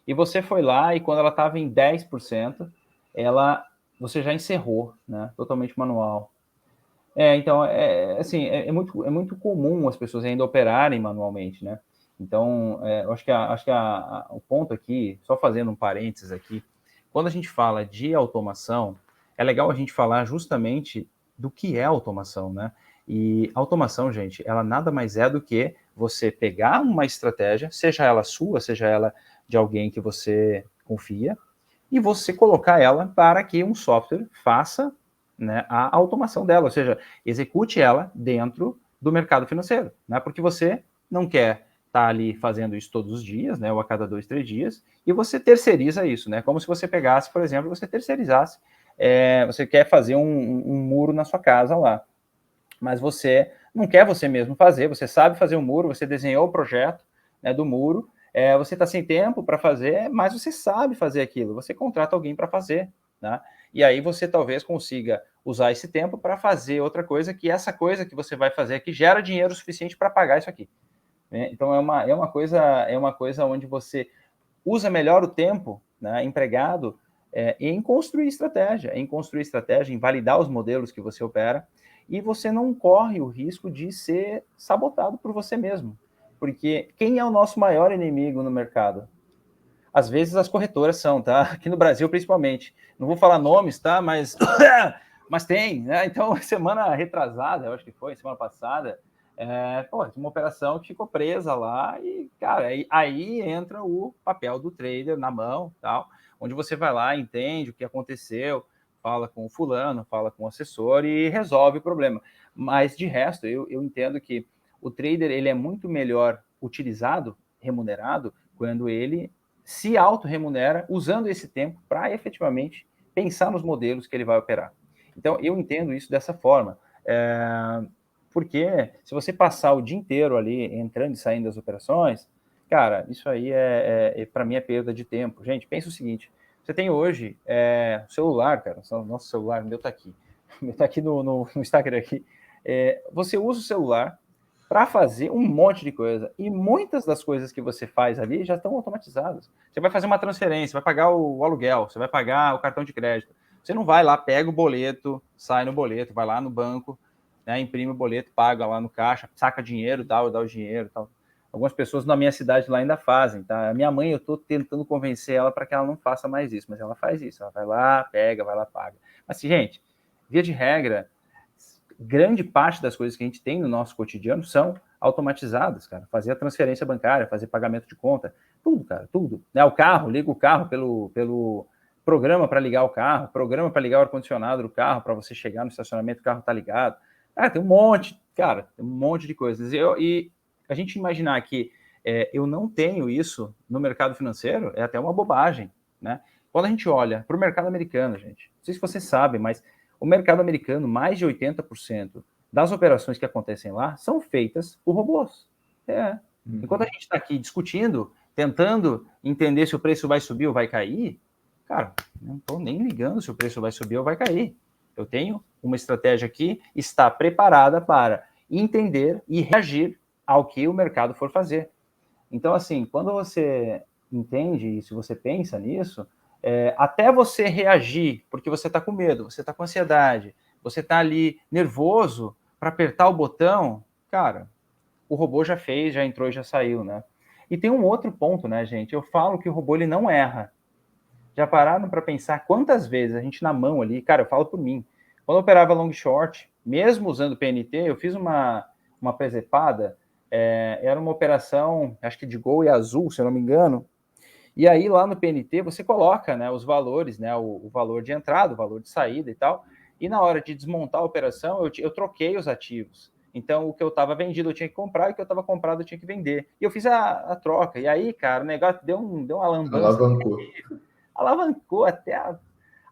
e você foi lá e quando ela estava em 10%, você já encerrou, né? Totalmente manual. Então, assim, é muito comum as pessoas ainda operarem manualmente, né? Então, eu acho que o ponto aqui, só fazendo um parênteses aqui, quando a gente fala de automação, é legal a gente falar justamente do que é automação, né? E automação, gente, ela nada mais é do que você pegar uma estratégia, seja ela sua, seja ela de alguém que você confia, e você colocar ela para que um software faça, né, a automação dela, ou seja, execute ela dentro do mercado financeiro, né, porque você não quer estar ali fazendo isso todos os dias, né, ou a cada 2, 3 dias, e você terceiriza isso, né, como se você pegasse, por exemplo, você terceirizasse, você quer fazer um muro na sua casa lá, mas você não quer você mesmo fazer, você sabe fazer o muro, você desenhou o projeto, né, do muro, você está sem tempo para fazer, mas você sabe fazer aquilo, você contrata alguém para fazer, né? E aí você talvez consiga usar esse tempo para fazer outra coisa, que essa coisa que você vai fazer aqui gera dinheiro suficiente para pagar isso aqui, né? Então é uma coisa onde você usa melhor o tempo, né, empregado em construir estratégia, em validar os modelos que você opera, e você não corre o risco de ser sabotado por você mesmo. Porque quem é o nosso maior inimigo no mercado? Às vezes as corretoras são, tá? Aqui no Brasil, principalmente. Não vou falar nomes, tá? Mas tem, né? Então, semana retrasada, eu acho que foi, semana passada, uma operação que ficou presa lá e, cara, aí entra o papel do trader na mão, tal, onde você vai lá, entende o que aconteceu, fala com o fulano, fala com o assessor e resolve o problema. Mas, de resto, eu entendo que o trader, ele é muito melhor utilizado, remunerado, quando ele se auto-remunera usando esse tempo para efetivamente pensar nos modelos que ele vai operar. Então, eu entendo isso dessa forma. Porque se você passar o dia inteiro ali entrando e saindo das operações, cara, isso aí para mim é perda de tempo. Gente, pensa o seguinte: você tem hoje celular, cara, nosso celular, o meu tá aqui, o meu tá aqui no Instagram aqui. Você usa o celular para fazer um monte de coisa. E muitas das coisas que você faz ali já estão automatizadas. Você vai fazer uma transferência, vai pagar o aluguel, você vai pagar o cartão de crédito. Você não vai lá, pega o boleto, sai no boleto, vai lá no banco, né, imprime o boleto, paga lá no caixa, saca dinheiro, dá o dinheiro, tal. Algumas pessoas na minha cidade lá ainda fazem, tá? A minha mãe, eu estou tentando convencer ela para que ela não faça mais isso, mas ela faz isso. Ela vai lá, pega, vai lá, paga. Mas, assim, gente, via de regra, grande parte das coisas que a gente tem no nosso cotidiano são automatizadas, cara. Fazer a transferência bancária, fazer pagamento de conta, tudo, cara, tudo. Né? O carro, liga o carro pelo programa para ligar o carro, programa para ligar o ar-condicionado do carro, para você chegar no estacionamento, o carro tá ligado. Tem um monte, cara, tem um monte de coisas. E a gente imaginar que eu não tenho isso no mercado financeiro é até uma bobagem, né? Quando a gente olha para o mercado americano, gente, não sei se vocês sabem, mas o mercado americano, mais de 80% das operações que acontecem lá são feitas por robôs. Enquanto a gente está aqui discutindo, tentando entender se o preço vai subir ou vai cair, cara, não estou nem ligando se o preço vai subir ou vai cair. Eu tenho uma estratégia aqui, está preparada para entender e reagir ao que o mercado for fazer. Então, assim, quando você entende e se você pensa nisso, até você reagir, porque você está com medo, você está com ansiedade, você está ali nervoso para apertar o botão, cara, o robô já fez, já entrou e já saiu, né? E tem um outro ponto, né, gente? Eu falo que o robô ele não erra. Já pararam para pensar quantas vezes a gente na mão ali, cara, eu falo por mim, quando eu operava long short, mesmo usando PNT, eu fiz uma presepada, era uma operação, acho que de Gol e Azul, se eu não me engano, e aí lá no PNT você coloca, né, os valores, né, o valor de entrada, o valor de saída e tal, e na hora de desmontar a operação, eu troquei os ativos. Então, o que eu estava vendido eu tinha que comprar e o que eu estava comprado eu tinha que vender. E eu fiz a troca. E aí, cara, o negócio deu uma lambança. Alavancou até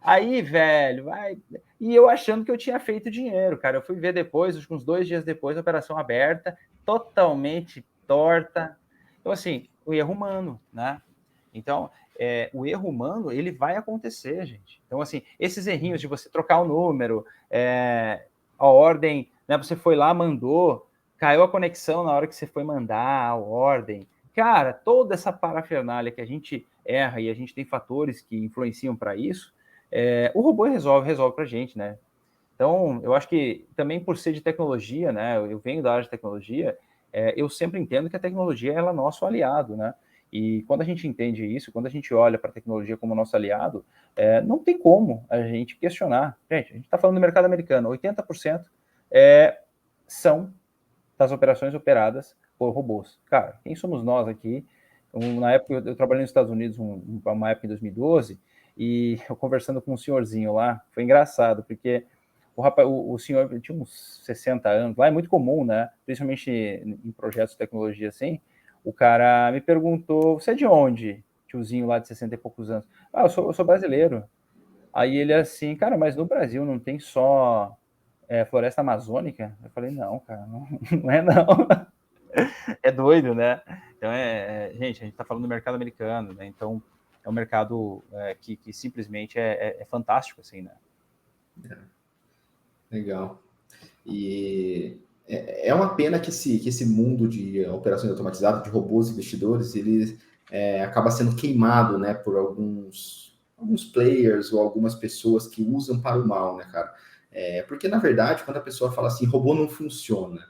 Aí, velho, vai. E eu achando que eu tinha feito dinheiro, cara. Eu fui ver depois, acho que uns 2 dias depois, a operação aberta, totalmente torta. Então, assim, o erro humano, né? Então, o erro humano, ele vai acontecer, gente. Então, assim, esses errinhos de você trocar o número, a ordem, né? Você foi lá, mandou, caiu a conexão na hora que você foi mandar a ordem. Cara, toda essa parafernália que a gente erra e a gente tem fatores que influenciam para isso, o robô resolve para a gente, né? Então, eu acho que também por ser de tecnologia, né? Eu venho da área de tecnologia, eu sempre entendo que a tecnologia ela é nosso aliado, né? E quando a gente entende isso, quando a gente olha para a tecnologia como nosso aliado, não tem como a gente questionar. Gente, a gente está falando do mercado americano, 80% são das operações operadas por robôs. Cara, quem somos nós aqui? Na época, eu trabalhei nos Estados Unidos, uma época em 2012, e eu conversando com um senhorzinho lá, foi engraçado, porque o senhor tinha uns 60 anos, lá é muito comum, né? Principalmente em projetos de tecnologia assim. O cara me perguntou: você é de onde? Tiozinho lá de 60 e poucos anos. Eu sou brasileiro. Aí ele assim, cara, mas no Brasil não tem só floresta amazônica? Eu falei: não, cara, não é não. É doido, né? Então, gente, a gente está falando do mercado americano, né? Então, é um mercado que simplesmente é fantástico, assim, né? Legal. E é uma pena que esse mundo de operações automatizadas, de robôs investidores, ele acaba sendo queimado, né, por alguns players ou algumas pessoas que usam para o mal, né, cara? Porque, na verdade, quando a pessoa fala assim, robô não funciona,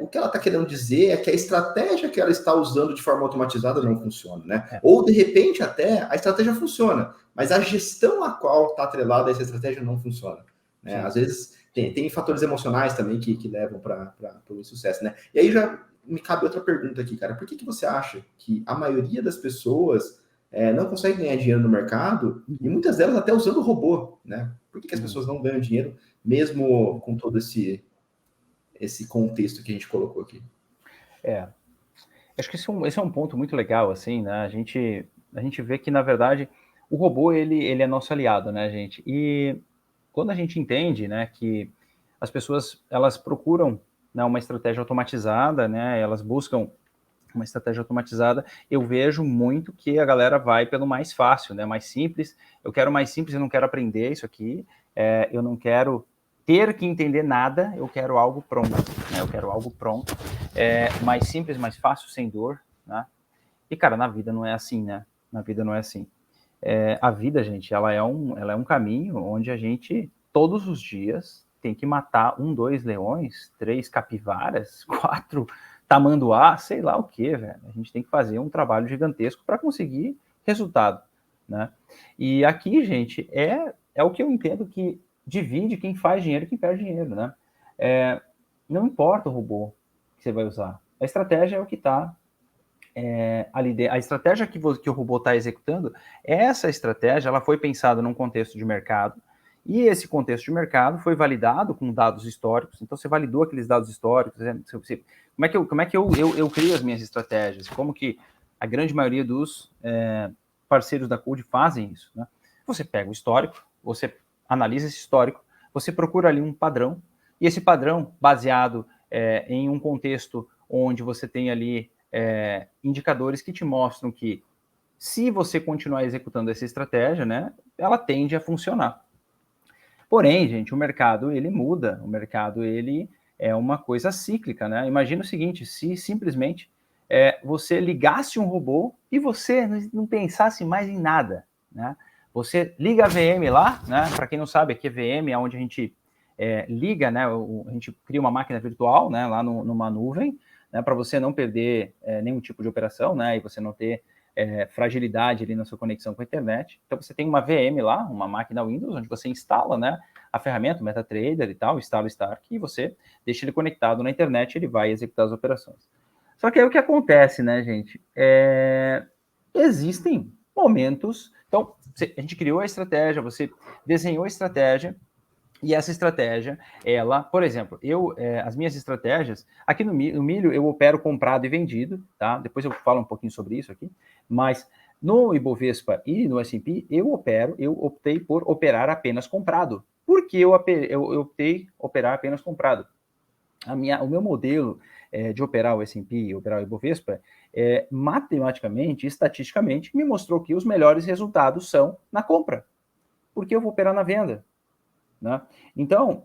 o que ela está querendo dizer é que a estratégia que ela está usando de forma automatizada não funciona, né? Ou, de repente, até a estratégia funciona, mas a gestão a qual está atrelada a essa estratégia não funciona. Né? Às vezes tem fatores emocionais também que levam para o sucesso, né? E aí já me cabe outra pergunta aqui, cara. Por que você acha que a maioria das pessoas não consegue ganhar dinheiro no mercado e muitas delas até usando robô, né? Por que as pessoas não ganham dinheiro mesmo com todo esse contexto que a gente colocou aqui? Acho que esse é um ponto muito legal, assim, né? A gente vê que, na verdade, o robô, ele é nosso aliado, né, gente? E quando a gente entende, né, que as pessoas, elas procuram, né, uma estratégia automatizada, né, elas buscam uma estratégia automatizada, eu vejo muito que a galera vai pelo mais fácil, né, mais simples. Eu quero mais simples, eu não quero aprender isso aqui, eu não quero ter que entender nada, eu quero algo pronto. né? Eu quero algo pronto, mais simples, mais fácil, sem dor, né? E, cara, na vida não é assim, né? Na vida não é assim. A vida, gente, ela é um caminho onde a gente, todos os dias, tem que matar 2 leões, 3 capivaras, 4 tamanduá, sei lá o que, velho. A gente tem que fazer um trabalho gigantesco para conseguir resultado, né? E aqui, gente, é o que eu entendo que divide quem faz dinheiro e quem perde dinheiro, né? Não importa o robô que você vai usar. A estratégia é o que está ali. A estratégia que o robô está executando, essa estratégia ela foi pensada num contexto de mercado, e esse contexto de mercado foi validado com dados históricos. Então, você validou aqueles dados históricos. Como é que eu crio as minhas estratégias? Como que a grande maioria dos parceiros da Code fazem isso, né? Você pega o histórico, você analisa esse histórico, você procura ali um padrão, e esse padrão, baseado em um contexto onde você tem ali indicadores que te mostram que, se você continuar executando essa estratégia, né, ela tende a funcionar. Porém, gente, o mercado, ele muda, o mercado, ele é uma coisa cíclica, né? Imagina o seguinte, se simplesmente você ligasse um robô e você não pensasse mais em nada, né? Você liga a VM lá, né? Para quem não sabe, aqui a VM é onde a gente liga, né? A gente cria uma máquina virtual, né? Lá numa nuvem, né? Para você não perder nenhum tipo de operação, né? E você não ter fragilidade ali na sua conexão com a internet. Então, você tem uma VM lá, uma máquina Windows, onde você instala, né, a ferramenta, o MetaTrader e tal, instala o Stark, e você deixa ele conectado na internet, ele vai executar as operações. Só que aí o que acontece, né, gente? Existem momentos... Então, a gente criou a estratégia, você desenhou a estratégia, e essa estratégia, ela, por exemplo, as minhas estratégias, aqui no milho eu opero comprado e vendido, tá? Depois eu falo um pouquinho sobre isso aqui, mas no Ibovespa e no S&P eu optei por operar apenas comprado. Por que eu optei operar apenas comprado? O meu modelo de operar o S&P e operar o Ibovespa, matematicamente, estatisticamente, me mostrou que os melhores resultados são na compra, porque eu vou operar na venda, né? Então,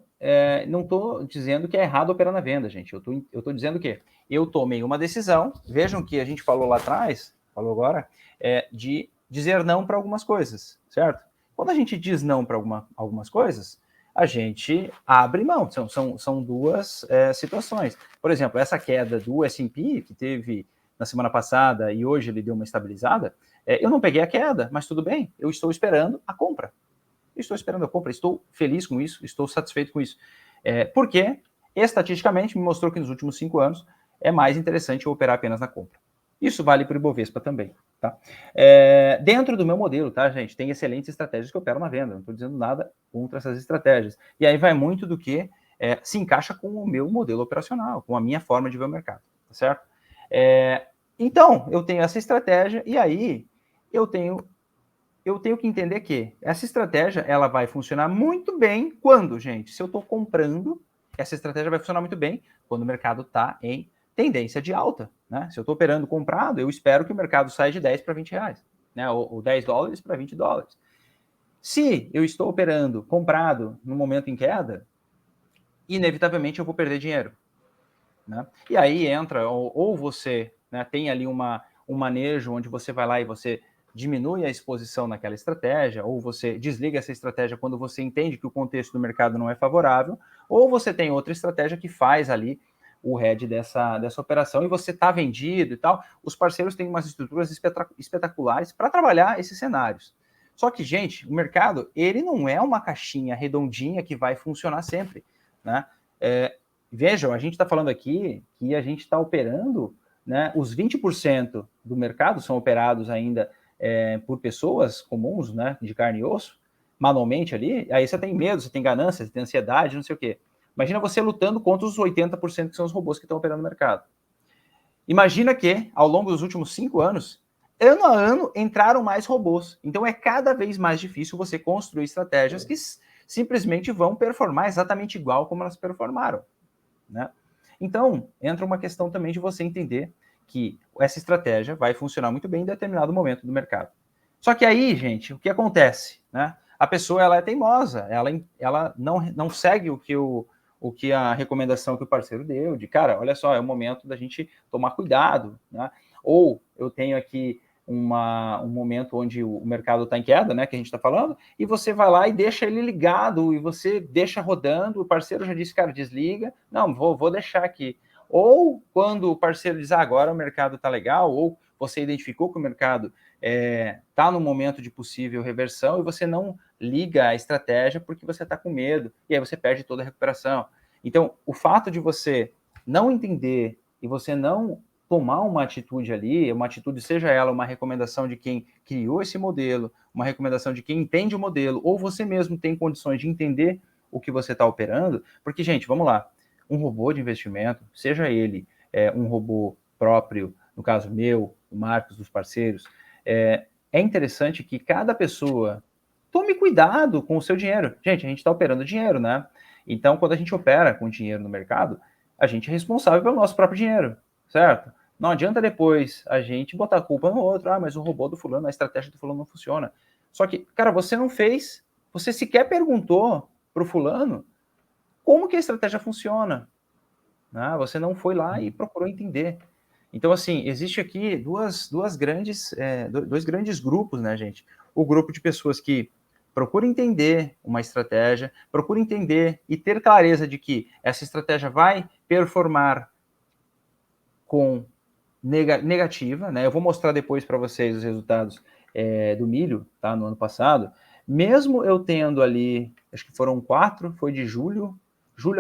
não estou dizendo que é errado operar na venda, gente. Eu estou dizendo que eu tomei uma decisão, vejam que a gente falou lá atrás, falou agora, de dizer não para algumas coisas, certo? Quando a gente diz não para algumas coisas, a gente abre mão. São duas situações. Por exemplo, essa queda do S&P, que teve na semana passada e hoje ele deu uma estabilizada, eu não peguei a queda, mas tudo bem, eu estou esperando a compra. Estou esperando a compra, estou feliz com isso, estou satisfeito com isso. Porque, estatisticamente, me mostrou que nos últimos 5 anos é mais interessante eu operar apenas na compra. Isso vale para o Ibovespa também, tá? Dentro do meu modelo, tá, gente? Tem excelentes estratégias que operam na venda, não estou dizendo nada contra essas estratégias. E aí vai muito do que se encaixa com o meu modelo operacional, com a minha forma de ver o mercado, tá certo? Então, eu tenho essa estratégia e aí eu tenho que entender que essa estratégia ela vai funcionar muito bem quando, gente, se eu estou comprando, essa estratégia vai funcionar muito bem quando o mercado está em tendência de alta, né? Se eu estou operando comprado, eu espero que o mercado saia de 10 para 20 reais, né? Ou 10 dólares para 20 dólares. Se eu estou operando comprado no momento em queda, inevitavelmente eu vou perder dinheiro, né? E aí entra, ou você, né, tem ali um manejo onde você vai lá e você diminui a exposição naquela estratégia, ou você desliga essa estratégia quando você entende que o contexto do mercado não é favorável, ou você tem outra estratégia que faz ali o head dessa operação e você está vendido e tal. Os parceiros têm umas estruturas espetaculares para trabalhar esses cenários. Só que, gente, o mercado, ele não é uma caixinha redondinha que vai funcionar sempre, né? Vejam, a gente está falando aqui que a gente está operando, né, os 20% do mercado são operados ainda por pessoas comuns, né, de carne e osso, manualmente ali. Aí você tem medo, você tem ganância, você tem ansiedade, não sei o quê. Imagina você lutando contra os 80% que são os robôs que estão operando no mercado. Imagina que, ao longo dos últimos 5 anos, ano a ano, entraram mais robôs. Então, é cada vez mais difícil você construir estratégias que simplesmente vão performar exatamente igual como elas performaram, né? Então, entra uma questão também de você entender que essa estratégia vai funcionar muito bem em determinado momento do mercado. Só que aí, gente, o que acontece, né? A pessoa ela é teimosa, ela não segue o que o o que a recomendação que o parceiro deu, de, cara, olha só, é o momento da gente tomar cuidado, né? Ou eu tenho aqui um momento onde o mercado está em queda, né, que a gente está falando, e você vai lá e deixa ele ligado, e você deixa rodando, o parceiro já disse, cara, desliga, não, vou deixar aqui. Ou quando o parceiro diz, agora o mercado está legal, ou você identificou que o mercado está no momento de possível reversão e você não liga a estratégia porque você está com medo, e aí você perde toda a recuperação. Então, o fato de você não entender e você não tomar uma atitude ali, uma atitude, seja ela uma recomendação de quem criou esse modelo, uma recomendação de quem entende o modelo, ou você mesmo tem condições de entender o que você está operando, porque, gente, vamos lá, um robô de investimento, seja ele um robô próprio, no caso meu, do Marcos, dos parceiros, é interessante que cada pessoa tome cuidado com o seu dinheiro. Gente, a gente está operando dinheiro, né? Então, quando a gente opera com dinheiro no mercado, a gente é responsável pelo nosso próprio dinheiro, certo? Não adianta depois a gente botar a culpa no outro, mas o robô do fulano, a estratégia do fulano não funciona. Só que, cara, você não fez, você sequer perguntou para o fulano como que a estratégia funciona. Né? Você não foi lá e procurou entender. Então, assim, existe aqui dois grandes grupos, né, gente? O grupo de pessoas que procura entender uma estratégia, procura entender e ter clareza de que essa estratégia vai performar com negativa, né? Eu vou mostrar depois para vocês os resultados do milho, tá? No ano passado. Mesmo eu tendo ali, acho que foram 4, foi de julho,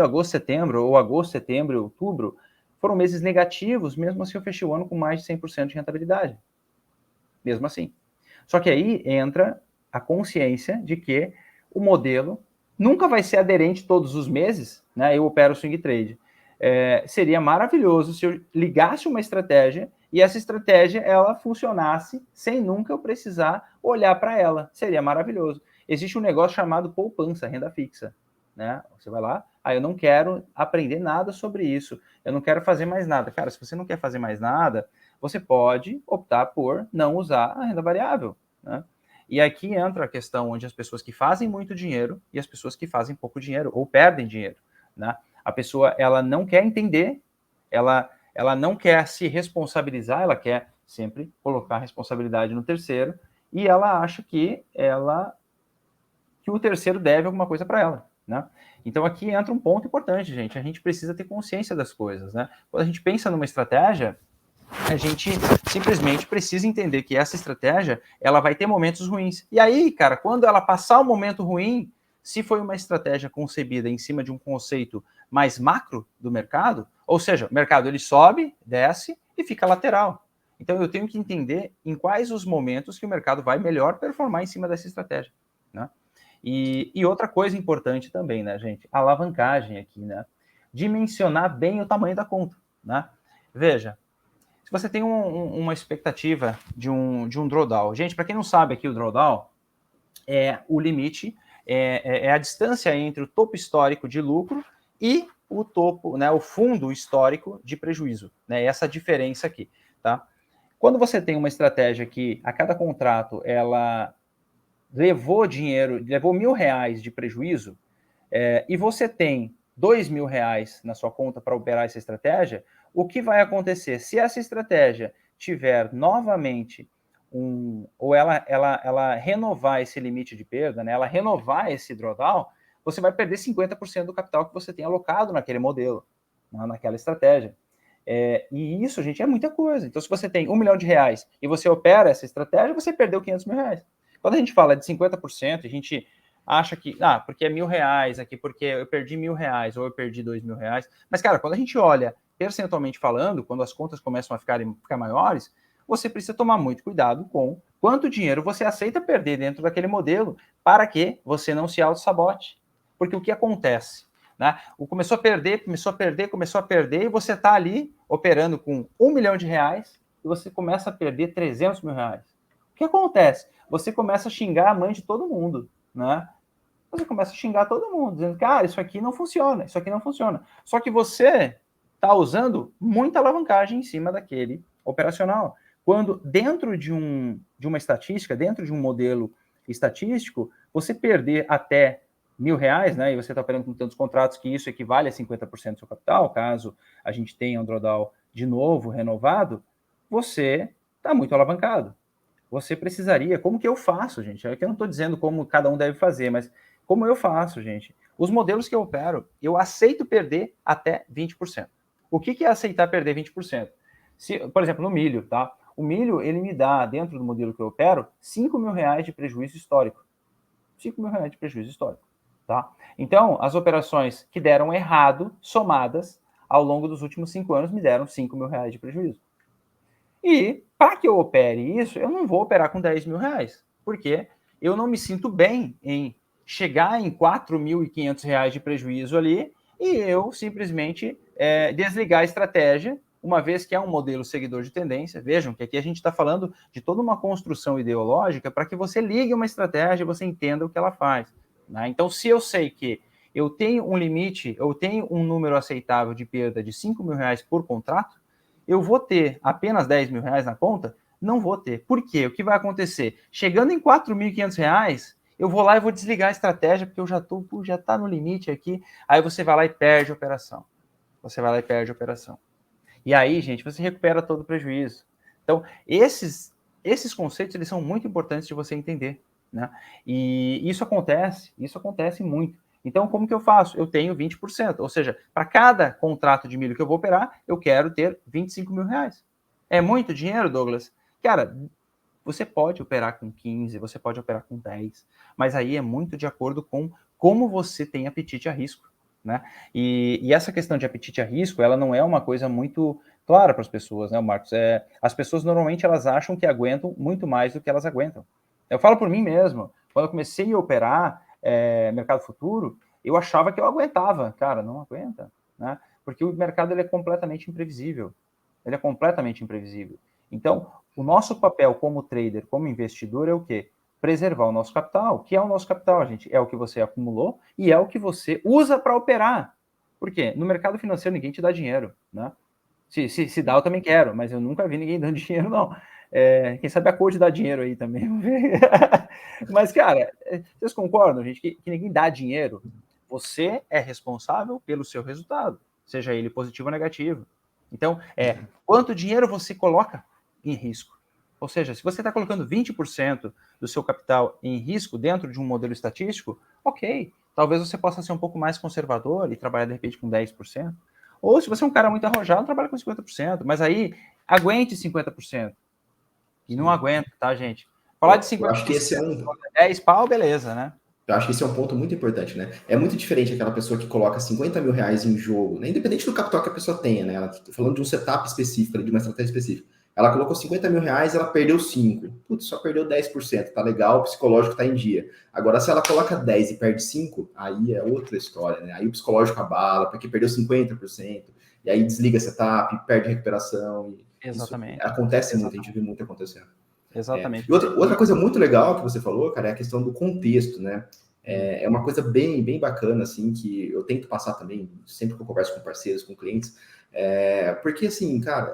agosto, setembro, ou agosto, setembro e outubro, foram meses negativos, mesmo assim eu fechei o ano com mais de 100% de rentabilidade. Mesmo assim. Só que aí entra a consciência de que o modelo nunca vai ser aderente todos os meses, né? Eu opero swing trade. Seria maravilhoso se eu ligasse uma estratégia e essa estratégia ela funcionasse sem nunca eu precisar olhar para ela. Seria maravilhoso. Existe um negócio chamado poupança, renda fixa. Né? Você vai lá, eu não quero aprender nada sobre isso, eu não quero fazer mais nada. Cara, se você não quer fazer mais nada, você pode optar por não usar a renda variável. Né? E aqui entra a questão onde as pessoas que fazem muito dinheiro e as pessoas que fazem pouco dinheiro ou perdem dinheiro. Né? A pessoa ela não quer entender, ela não quer se responsabilizar, ela quer sempre colocar a responsabilidade no terceiro e ela acha que o terceiro deve alguma coisa para ela. Né? Então aqui entra um ponto importante, gente. A gente precisa ter consciência das coisas. Né? Quando a gente pensa numa estratégia, a gente simplesmente precisa entender que essa estratégia ela vai ter momentos ruins. E aí, cara, quando ela passar o momento ruim, se foi uma estratégia concebida em cima de um conceito mais macro do mercado, ou seja, o mercado ele sobe, desce e fica lateral. Então eu tenho que entender em quais os momentos que o mercado vai melhor performar em cima dessa estratégia. Né? E outra coisa importante também, né, gente? A alavancagem aqui, né? Dimensionar bem o tamanho da conta, né? Veja, se você tem uma expectativa de um drawdown. Gente, para quem não sabe aqui, o drawdown é o limite, é a distância entre o topo histórico de lucro e o topo, né, o fundo histórico de prejuízo. Né? Essa diferença aqui, tá? Quando você tem uma estratégia que a cada contrato ela levou dinheiro, levou R$1.000 de prejuízo, e você tem R$2.000 na sua conta para operar essa estratégia, o que vai acontecer? Se essa estratégia tiver novamente ou ela renovar esse limite de perda, né, ela renovar esse drawdown, você vai perder 50% do capital que você tem alocado naquele modelo, naquela estratégia. E isso, gente, é muita coisa. Então, se você tem R$1.000.000 e você opera essa estratégia, você perdeu R$500.000. Quando a gente fala de 50%, a gente acha que, porque é R$1.000 aqui, porque eu perdi R$1.000 ou eu perdi R$2.000. Mas, cara, quando a gente olha percentualmente falando, quando as contas começam a ficar maiores, você precisa tomar muito cuidado com quanto dinheiro você aceita perder dentro daquele modelo para que você não se auto-sabote. Porque o que acontece? Né? Começou a perder, e você está ali operando com R$1 milhão e você começa a perder R$300.000. O que acontece? Você começa a xingar a mãe de todo mundo, né? Você começa a xingar todo mundo, dizendo, cara, isso aqui não funciona, isso aqui não funciona. Só que você está usando muita alavancagem em cima daquele operacional. Quando dentro de uma estatística, dentro de um modelo estatístico, você perder até R$ 1.000, né, e você está operando com tantos contratos que isso equivale a 50% do seu capital, caso a gente tenha um drawdown de novo, renovado, você está muito alavancado. Você precisaria, como que eu faço, gente? É que eu não estou dizendo como cada um deve fazer, mas como eu faço, gente? Os modelos que eu opero, eu aceito perder até 20%. O que é aceitar perder 20%? Por exemplo, no milho, tá? O milho, ele me dá, dentro do modelo que eu opero, R$ 5.000 de prejuízo histórico. R$ 5.000 de prejuízo histórico, tá? Então, as operações que deram errado, somadas, ao longo dos últimos 5 anos, me deram R$ 5.000 de prejuízo. E, para que eu opere isso, eu não vou operar com R$ 10.000, porque eu não me sinto bem em chegar em R$ 4.500 de prejuízo ali e eu simplesmente desligar a estratégia, uma vez que é um modelo seguidor de tendência. Vejam que aqui a gente está falando de toda uma construção ideológica para que você ligue uma estratégia e você entenda o que ela faz, né? Então, se eu sei que eu tenho um limite, eu tenho um número aceitável de perda de R$ 5.000 por contrato, eu vou ter apenas R$ 10.000 na conta? Não vou ter. Por quê? O que vai acontecer? Chegando em R$ 4.500, eu vou lá e vou desligar a estratégia, porque eu já está no limite aqui. Aí você vai lá e perde a operação. Você vai lá e perde a operação. E aí, gente, você recupera todo o prejuízo. Então, esses conceitos, eles são muito importantes de você entender, né? E isso acontece muito. Então, como que eu faço? Eu tenho 20%, ou seja, para cada contrato de milho que eu vou operar, eu quero ter R$ 25.000. É muito dinheiro, Douglas? Cara, você pode operar com 15, você pode operar com 10, mas aí é muito de acordo com como você tem apetite a risco, né? E essa questão de apetite a risco, ela não é uma coisa muito clara para as pessoas, né, Marcos? As pessoas normalmente elas acham que aguentam muito mais do que elas aguentam. Eu falo por mim mesmo, quando eu comecei a operar mercado futuro, eu achava que eu aguentava. Cara, não aguenta, né? Porque o mercado ele é completamente imprevisível. Ele é completamente imprevisível. Então, o nosso papel como trader, como investidor, é o quê? Preservar o nosso capital. O que é o nosso capital, gente? É o que você acumulou e é o que você usa para operar. Por quê? No mercado financeiro ninguém te dá dinheiro, né? Se dá, eu também quero, mas eu nunca vi ninguém dando dinheiro, não. Quem sabe a Code dá dinheiro aí também. Mas, cara, vocês concordam, gente, que ninguém dá dinheiro? Você é responsável pelo seu resultado, seja ele positivo ou negativo. Então, quanto dinheiro você coloca em risco? Ou seja, se você está colocando 20% do seu capital em risco dentro de um modelo estatístico, ok, talvez você possa ser um pouco mais conservador e trabalhar de repente com 10%. Ou se você é um cara muito arrojado, trabalha com 50%, mas aí aguente 50%. E não aguenta, tá, gente? Falar de 50%, eu acho que esse é 10 pau, beleza, né? Eu acho que esse é um ponto muito importante, né? É muito diferente aquela pessoa que coloca R$ 50.000 em jogo, né? Independente do capital que a pessoa tenha, né? Ela tá falando de um setup específico, de uma estratégia específica. Ela colocou R$ 50.000, ela perdeu 5. Putz, só perdeu 10%. Tá legal, o psicológico tá em dia. Agora, se ela coloca 10 e perde 5, aí é outra história, né? Aí o psicológico abala, porque perdeu 50%. E aí desliga setup, perde recuperação. Exatamente. Isso acontece muito, a gente vê muito acontecendo. Exatamente. E outra coisa muito legal que você falou, cara, é a questão do contexto, né? É uma coisa bem, bem bacana, assim, que eu tento passar também, sempre que eu converso com parceiros, com clientes, porque, assim, cara,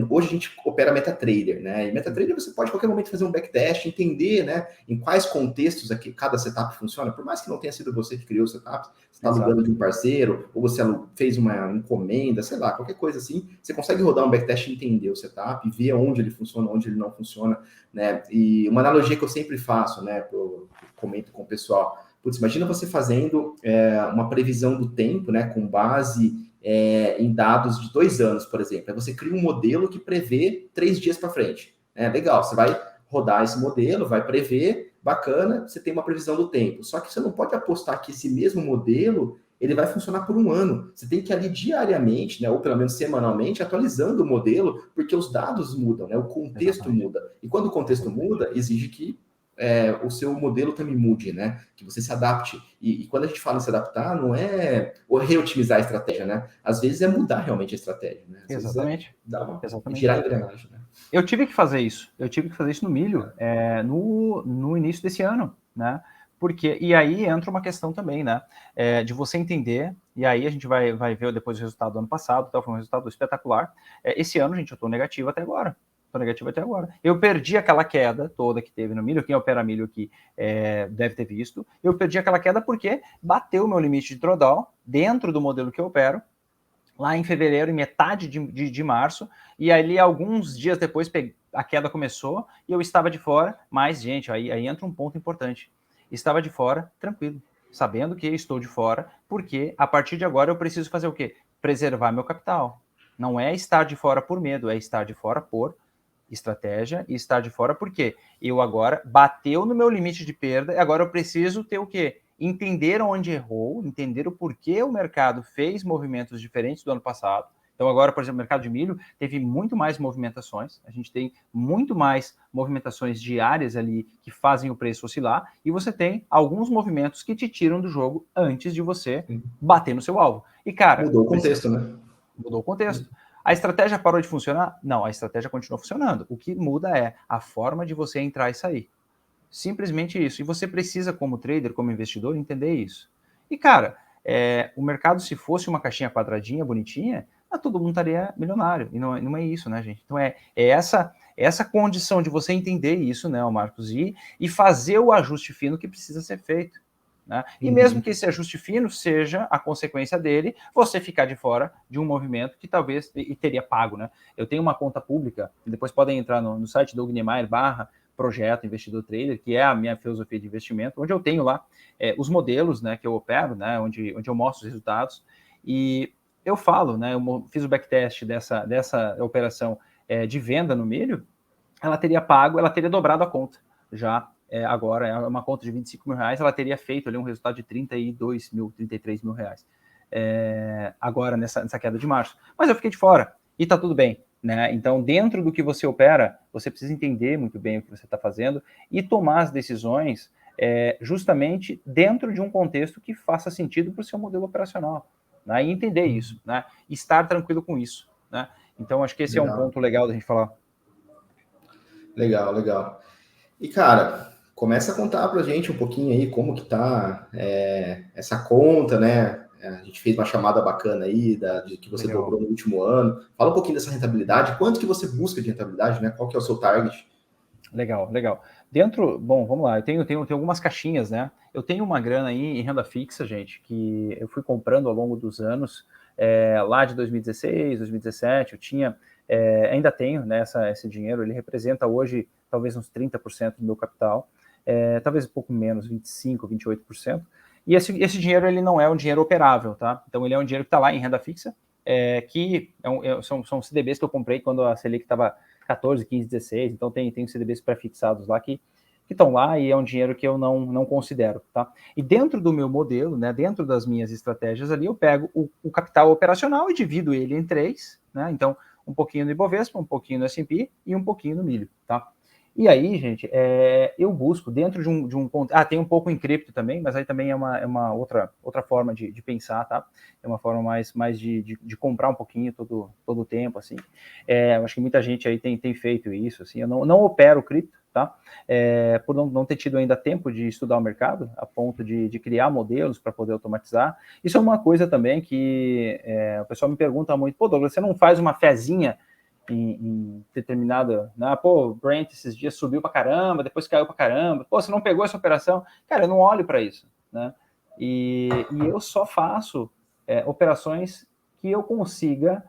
hoje a gente opera MetaTrader, né? E MetaTrader você pode, a qualquer momento, fazer um backtest, entender, né, em quais contextos aqui, cada setup funciona, por mais que não tenha sido você que criou o setup, você está alugando de um parceiro, ou você fez uma encomenda, sei lá, qualquer coisa assim, você consegue rodar um backtest e entender o setup, ver onde ele funciona, onde ele não funciona, né? E uma analogia que eu sempre faço, né, comento com o pessoal, putz, imagina você fazendo uma previsão do tempo, né, com base em dados de 2 anos, por exemplo. Aí você cria um modelo que prevê 3 dias para frente. Legal, você vai rodar esse modelo, vai prever, bacana, você tem uma previsão do tempo. Só que você não pode apostar que esse mesmo modelo ele vai funcionar por um ano. Você tem que ir ali diariamente, né, ou pelo menos semanalmente, atualizando o modelo, porque os dados mudam, né, o contexto Exatamente. muda. E quando o contexto muda, exige que o seu modelo também mude, né? Que você se adapte. E quando a gente fala em se adaptar, não é reotimizar a estratégia, né? Às vezes é mudar realmente a estratégia, né? Às vezes Exatamente. dar uma Exatamente. girar a engrenagem, né? Eu tive que fazer isso. Eu tive que fazer isso no milho no início desse ano, né? E aí entra uma questão também, né? De você entender, e aí a gente vai ver depois o resultado do ano passado, foi um resultado espetacular. Esse ano, gente, eu estou negativo até agora. Tô negativo até agora. Eu perdi aquela queda toda que teve no milho. Quem opera milho aqui deve ter visto. Eu perdi aquela queda porque bateu o meu limite de drawdown dentro do modelo que eu opero, lá em fevereiro, em metade de março, e ali alguns dias depois a queda começou e eu estava de fora, mas, gente, aí entra um ponto importante. Estava de fora, tranquilo, sabendo que estou de fora, porque a partir de agora eu preciso fazer o quê? Preservar meu capital. Não é estar de fora por medo, é estar de fora por estratégia e estar de fora porque eu agora bateu no meu limite de perda e agora eu preciso ter o quê? Entender onde errou, entender o porquê o mercado fez movimentos diferentes do ano passado. Então agora, por exemplo, o mercado de milho teve muito mais movimentações, a gente tem muito mais movimentações diárias ali que fazem o preço oscilar e você tem alguns movimentos que te tiram do jogo antes de você bater no seu alvo. E cara, mudou o contexto, né? Mudou o contexto. A estratégia parou de funcionar? Não, a estratégia continua funcionando. O que muda é a forma de você entrar e sair. Simplesmente isso. E você precisa, como trader, como investidor, entender isso. E, cara, o mercado, se fosse uma caixinha quadradinha, bonitinha, todo mundo estaria milionário. E não é isso, né, gente? Então, essa condição de você entender isso, né, Marcos, e fazer o ajuste fino que precisa ser feito. Né? E mesmo que esse ajuste fino seja a consequência dele, você ficar de fora de um movimento que talvez e teria pago. Né? Eu tenho uma conta pública, depois podem entrar no site Doug Niemeyer /projeto investidor trader, que é a minha filosofia de investimento, onde eu tenho lá os modelos, né, que eu opero, né, onde eu mostro os resultados, e eu falo, né, eu fiz o backtest dessa operação de venda no milho, ela teria pago, ela teria dobrado a conta já. Agora é uma conta de 25 mil reais, ela teria feito ali um resultado de 32 mil, 33 mil reais. Agora nessa queda de março. Mas eu fiquei de fora e tá tudo bem. Né? Então, dentro do que você opera, você precisa entender muito bem o que você está fazendo e tomar as decisões justamente dentro de um contexto que faça sentido para o seu modelo operacional. Né? E entender isso, né? Estar tranquilo com isso. Né? Então, acho que esse é um ponto legal da gente falar. Legal, legal. E, cara, começa a contar pra gente um pouquinho aí como que tá essa conta, né? A gente fez uma chamada bacana aí de que você Legal. dobrou no último ano. Fala um pouquinho dessa rentabilidade. Quanto que você busca de rentabilidade, né? Qual que é o seu target? Legal. Bom, vamos lá, eu tenho algumas caixinhas, né? Eu tenho uma grana aí em renda fixa, gente, que eu fui comprando ao longo dos anos, lá de 2016, 2017, eu tinha, ainda tenho, né, esse dinheiro, ele representa hoje talvez uns 30% do meu capital, talvez um pouco menos, 25%, 28%, e esse dinheiro, ele não é um dinheiro operável, tá? Então, ele é um dinheiro que está lá em renda fixa, que são CDBs que eu comprei quando a Selic estava 14, 15, 16, então tem CDBs pré-fixados lá que estão lá e é um dinheiro que eu não considero, tá? E dentro do meu modelo, né, dentro das minhas estratégias ali, eu pego o capital operacional e divido ele em 3, né? Então, um pouquinho no Ibovespa, um pouquinho no S&P e um pouquinho no milho, tá? E aí, gente, eu busco dentro de um ponto. Tem um pouco em cripto também, mas aí também é uma outra forma de pensar, tá? É uma forma mais de comprar um pouquinho todo o tempo, assim. Eu acho que muita gente aí tem feito isso, assim. Eu não opero cripto, tá? Por não ter tido ainda tempo de estudar o mercado, a ponto de criar modelos para poder automatizar. Isso é uma coisa também que o pessoal me pergunta muito, pô, Douglas, você não faz uma fezinha em determinada, né? Pô, o Brent esses dias subiu para caramba, depois caiu para caramba, pô, você não pegou essa operação? Cara, eu não olho para isso, né? E eu só faço operações que eu consiga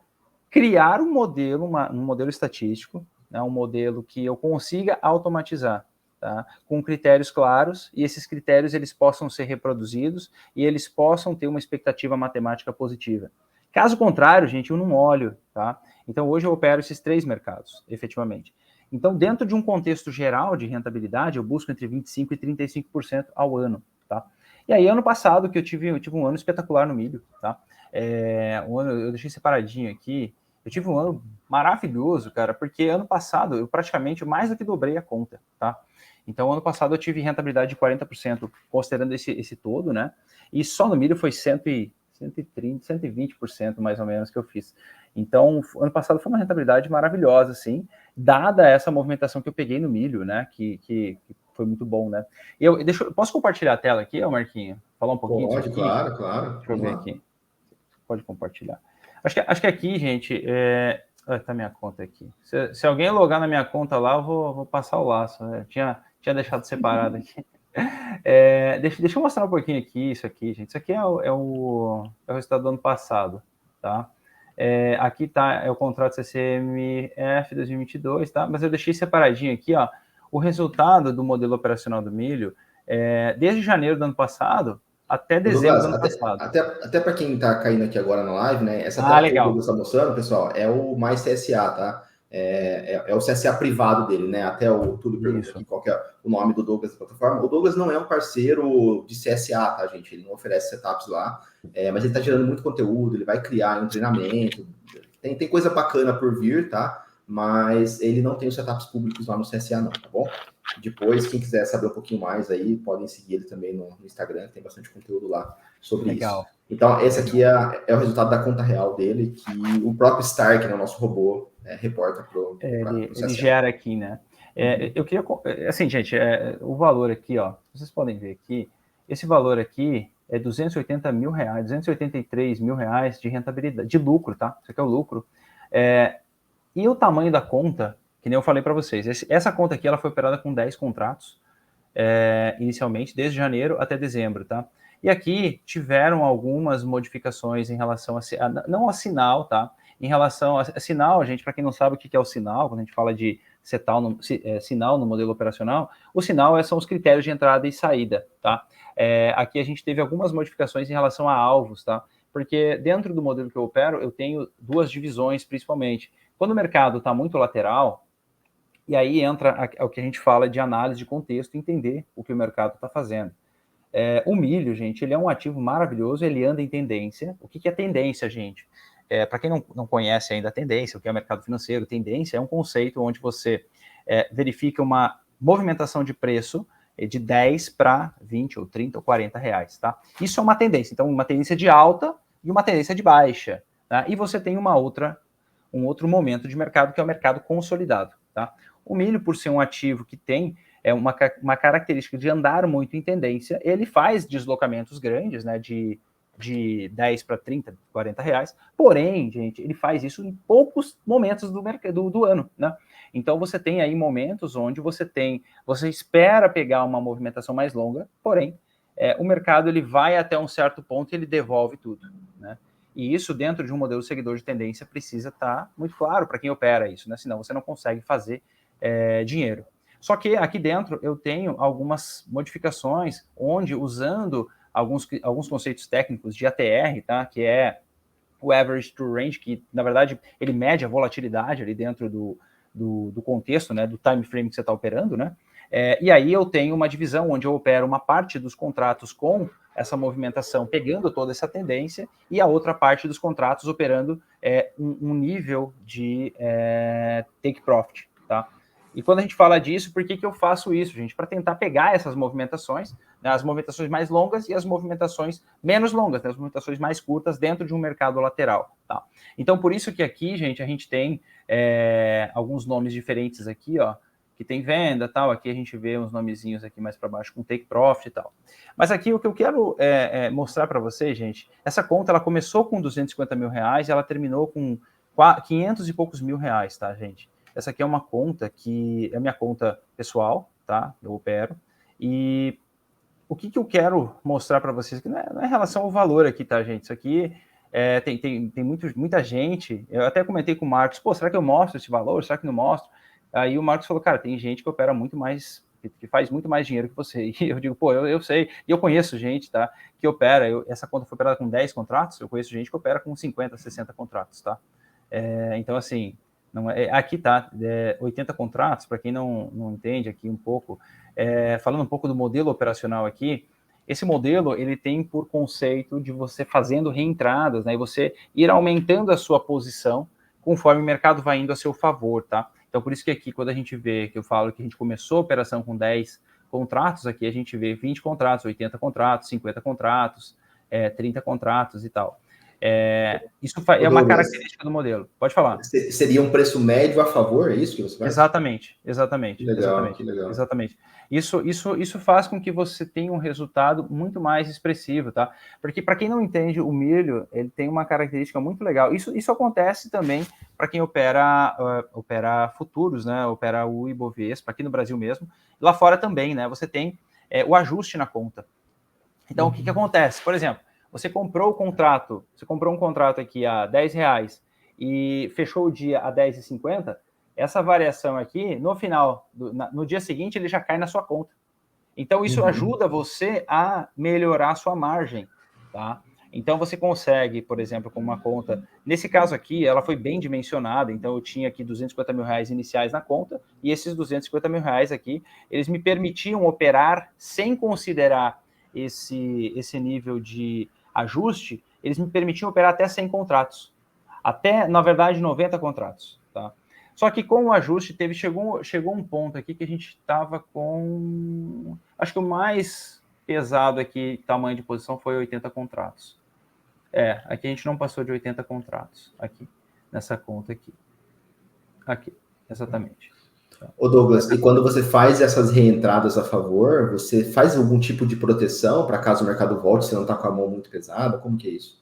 criar um modelo estatístico, né? Um modelo que eu consiga automatizar, tá? Com critérios claros, e esses critérios eles possam ser reproduzidos e eles possam ter uma expectativa matemática positiva. Caso contrário, gente, eu não olho, tá? Então, hoje eu opero esses 3 mercados, efetivamente. Então, dentro de um contexto geral de rentabilidade, eu busco entre 25% e 35% ao ano, tá? E aí, ano passado, que eu tive um ano espetacular no milho, tá? Um ano, eu deixei separadinho aqui, eu tive um ano maravilhoso, cara, porque ano passado eu praticamente mais do que dobrei a conta, tá? Então, ano passado eu tive rentabilidade de 40%, considerando esse todo, né? E só no milho foi 130%, 120% mais ou menos que eu fiz. Então, ano passado foi uma rentabilidade maravilhosa, assim, dada essa movimentação que eu peguei no milho, né, que foi muito bom, né. Posso compartilhar a tela aqui, Marquinho? Falar um pouquinho disso Pode, aqui? claro. Deixa eu Vamos ver lá. aqui. Pode compartilhar. Acho que aqui, gente, Tá minha conta aqui. Se alguém logar na minha conta lá, eu vou passar o laço. Né? Tinha deixado separado aqui. Deixa eu mostrar um pouquinho aqui, isso aqui, gente. Isso aqui é o resultado do ano passado, tá? Aqui tá, é o contrato CCMF 2022, tá? Mas eu deixei separadinho aqui, ó, o resultado do modelo operacional do milho desde janeiro do ano passado até dezembro Douglas, do ano passado. até para quem está caindo aqui agora na live, né? Essa tela que o Legal. Douglas está mostrando, pessoal, é o Mais CSA, tá? É o CSA privado dele, né? Até o Túlio pergunta aqui qual que é o nome do Douglas da plataforma. O Douglas não é um parceiro de CSA, tá, gente? Ele não oferece setups lá, mas ele está gerando muito conteúdo, ele vai criar um treinamento. Tem coisa bacana por vir, tá? Mas ele não tem os setups públicos lá no CSA, não, tá bom? Depois, quem quiser saber um pouquinho mais aí, podem seguir ele também no Instagram, tem bastante conteúdo lá sobre isso. Então, esse aqui é o resultado da conta real dele, que o próprio Stark, né, o nosso robô, reporta para o ele gera aqui, né? Eu queria, assim, gente, o valor aqui, ó, vocês podem ver aqui, esse valor aqui é 280 mil reais, 283 mil reais de rentabilidade, de lucro, tá? Isso aqui é o lucro. E o tamanho da conta, que nem eu falei para vocês, essa conta aqui ela foi operada com 10 contratos, inicialmente, desde janeiro até dezembro, tá? E aqui tiveram algumas modificações em relação não a sinal, tá? Em relação a sinal, gente, para quem não sabe o que é o sinal, quando a gente fala de sinal no modelo operacional, o sinal são os critérios de entrada e saída, tá? Aqui a gente teve algumas modificações em relação a alvos, tá? Porque dentro do modelo que eu opero, eu tenho duas divisões, principalmente. Quando o mercado está muito lateral, e aí entra o que a gente fala de análise de contexto, entender o que o mercado está fazendo. O milho, gente, ele é um ativo maravilhoso, ele anda em tendência. O que é tendência, gente? Para quem não conhece ainda a tendência, o que é o mercado financeiro, tendência é um conceito onde você verifica uma movimentação de preço de 10 para 20 ou 30 ou 40 reais, tá? Isso é uma tendência. Então, uma tendência de alta e uma tendência de baixa. Tá? E você tem um outro momento de mercado, que é o mercado consolidado, tá? O milho, por ser um ativo que tem uma característica de andar muito em tendência, ele faz deslocamentos grandes, né, de 10 para 30, 40 reais, porém, gente, ele faz isso em poucos momentos do ano, né? Então você tem aí momentos onde você espera pegar uma movimentação mais longa, porém, o mercado ele vai até um certo ponto e ele devolve tudo, né? E isso, dentro de um modelo seguidor de tendência, precisa estar muito claro para quem opera isso, né? Senão você não consegue fazer dinheiro. Só que aqui dentro eu tenho algumas modificações, onde usando alguns conceitos técnicos de ATR, tá? Que é o Average True Range, que na verdade ele mede a volatilidade ali dentro do contexto, né? Do time frame que você está operando, né? E aí eu tenho uma divisão onde eu opero uma parte dos contratos com essa movimentação, pegando toda essa tendência, e a outra parte dos contratos operando um nível de take profit, tá? E quando a gente fala disso, por que eu faço isso, gente? Para tentar pegar essas movimentações, né, as movimentações mais longas e as movimentações menos longas, né, as movimentações mais curtas dentro de um mercado lateral. Tá? Então, por isso que aqui, gente, a gente tem alguns nomes diferentes aqui, ó, que tem venda, tal. Aqui a gente vê uns nomezinhos aqui mais para baixo com take profit e tal. Mas aqui o que eu quero mostrar para vocês, gente, essa conta ela começou com 250 mil reais e ela terminou com 500 e poucos mil reais, tá, gente? Essa aqui é uma conta que é a minha conta pessoal, tá? Eu opero. E o que eu quero mostrar para vocês aqui não é em relação ao valor aqui, tá, gente? Isso aqui tem muita gente. Eu até comentei com o Marcos, pô, será que eu mostro esse valor? Será que não mostro? Aí o Marcos falou, cara, tem gente que opera muito mais, que faz muito mais dinheiro que você. E eu digo, pô, eu sei, e eu conheço gente, tá? Que opera, essa conta foi operada com 10 contratos, eu conheço gente que opera com 50, 60 contratos, tá? Então, assim, não aqui tá, 80 contratos, para quem não entende aqui um pouco, falando um pouco do modelo operacional aqui, esse modelo ele tem por conceito de você fazendo reentradas, né, e você ir aumentando a sua posição conforme o mercado vai indo a seu favor, tá? Então, por isso que aqui, quando a gente vê, que eu falo que a gente começou a operação com 10 contratos, aqui a gente vê 20 contratos, 80 contratos, 50 contratos, 30 contratos e tal. Isso é uma característica do modelo. Pode falar. Seria um preço médio a favor, é isso que você faz? Exatamente. Que legal, que legal. Exatamente. Isso faz com que você tenha um resultado muito mais expressivo, tá? Porque para quem não entende, o milho, ele tem uma característica muito legal. Isso acontece também para quem opera futuros, né? Opera o Ibovespa, aqui no Brasil mesmo. Lá fora também, né? Você tem o ajuste na conta. Então, o que acontece? Por exemplo, você comprou um contrato aqui a R$10 e fechou o dia a R$10,50, essa variação aqui, no final, no dia seguinte, ele já cai na sua conta. Então, isso ajuda você a melhorar a sua margem, tá? Então, você consegue, por exemplo, com uma conta... Nesse caso aqui, ela foi bem dimensionada, então eu tinha aqui R$250 mil iniciais na conta, e esses R$250 mil aqui, eles me permitiam operar sem considerar esse nível de ajuste, eles me permitiam operar até 100 contratos. Até, na verdade, 90 contratos, tá? Só que com o ajuste, chegou um ponto aqui que a gente estava com... Acho que o mais pesado aqui, tamanho de posição, foi 80 contratos. Aqui a gente não passou de 80 contratos, aqui, nessa conta aqui. Aqui, exatamente. Ô Douglas, e quando você faz essas reentradas a favor, você faz algum tipo de proteção para caso o mercado volte, você não está com a mão muito pesada? Como que é isso?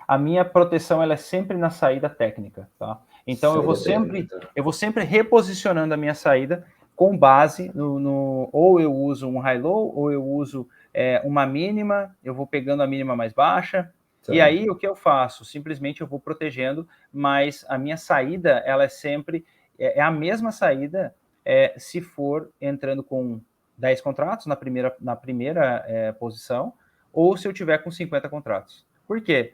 A minha proteção ela é sempre na saída técnica, tá? Então eu vou sempre reposicionando a minha saída com base ou eu uso um high-low, ou eu uso uma mínima, eu vou pegando a mínima mais baixa, e aí o que eu faço? Simplesmente eu vou protegendo, mas a minha saída, ela é sempre, a mesma saída se for entrando com 10 contratos na primeira posição, ou se eu tiver com 50 contratos. Por quê?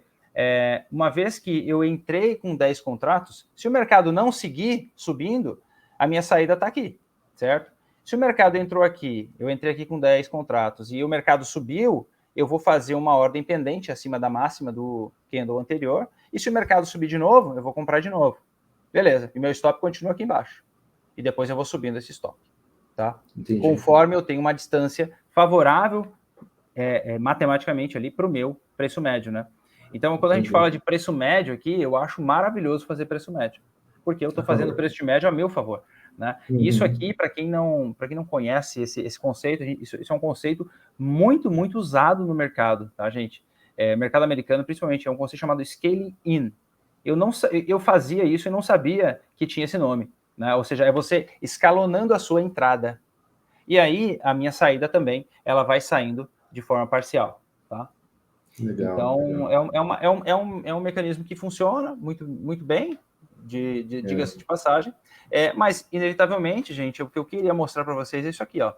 Uma vez que eu entrei com 10 contratos, se o mercado não seguir subindo, a minha saída está aqui, certo? Se o mercado entrou aqui, eu entrei aqui com 10 contratos e o mercado subiu, eu vou fazer uma ordem pendente acima da máxima do candle anterior, e se o mercado subir de novo, eu vou comprar de novo. Beleza, e meu stop continua aqui embaixo. E depois eu vou subindo esse stop, tá? Entendi. Conforme eu tenho uma distância favorável matematicamente ali para o meu preço médio, né? Então, quando a gente fala de preço médio aqui, eu acho maravilhoso fazer preço médio, porque eu estou fazendo preço de médio a meu favor, né? E isso aqui, para quem não conhece esse conceito, isso é um conceito muito, muito usado no mercado, tá, gente? Mercado americano, principalmente, é um conceito chamado scaling in. Eu fazia isso e não sabia que tinha esse nome, né? Ou seja, é você escalonando a sua entrada. E aí, a minha saída também, ela vai saindo de forma parcial, tá? Legal, então, legal. É um mecanismo que funciona muito, muito bem, diga-se de passagem, mas, inevitavelmente, gente, o que eu queria mostrar para vocês é isso aqui, ó.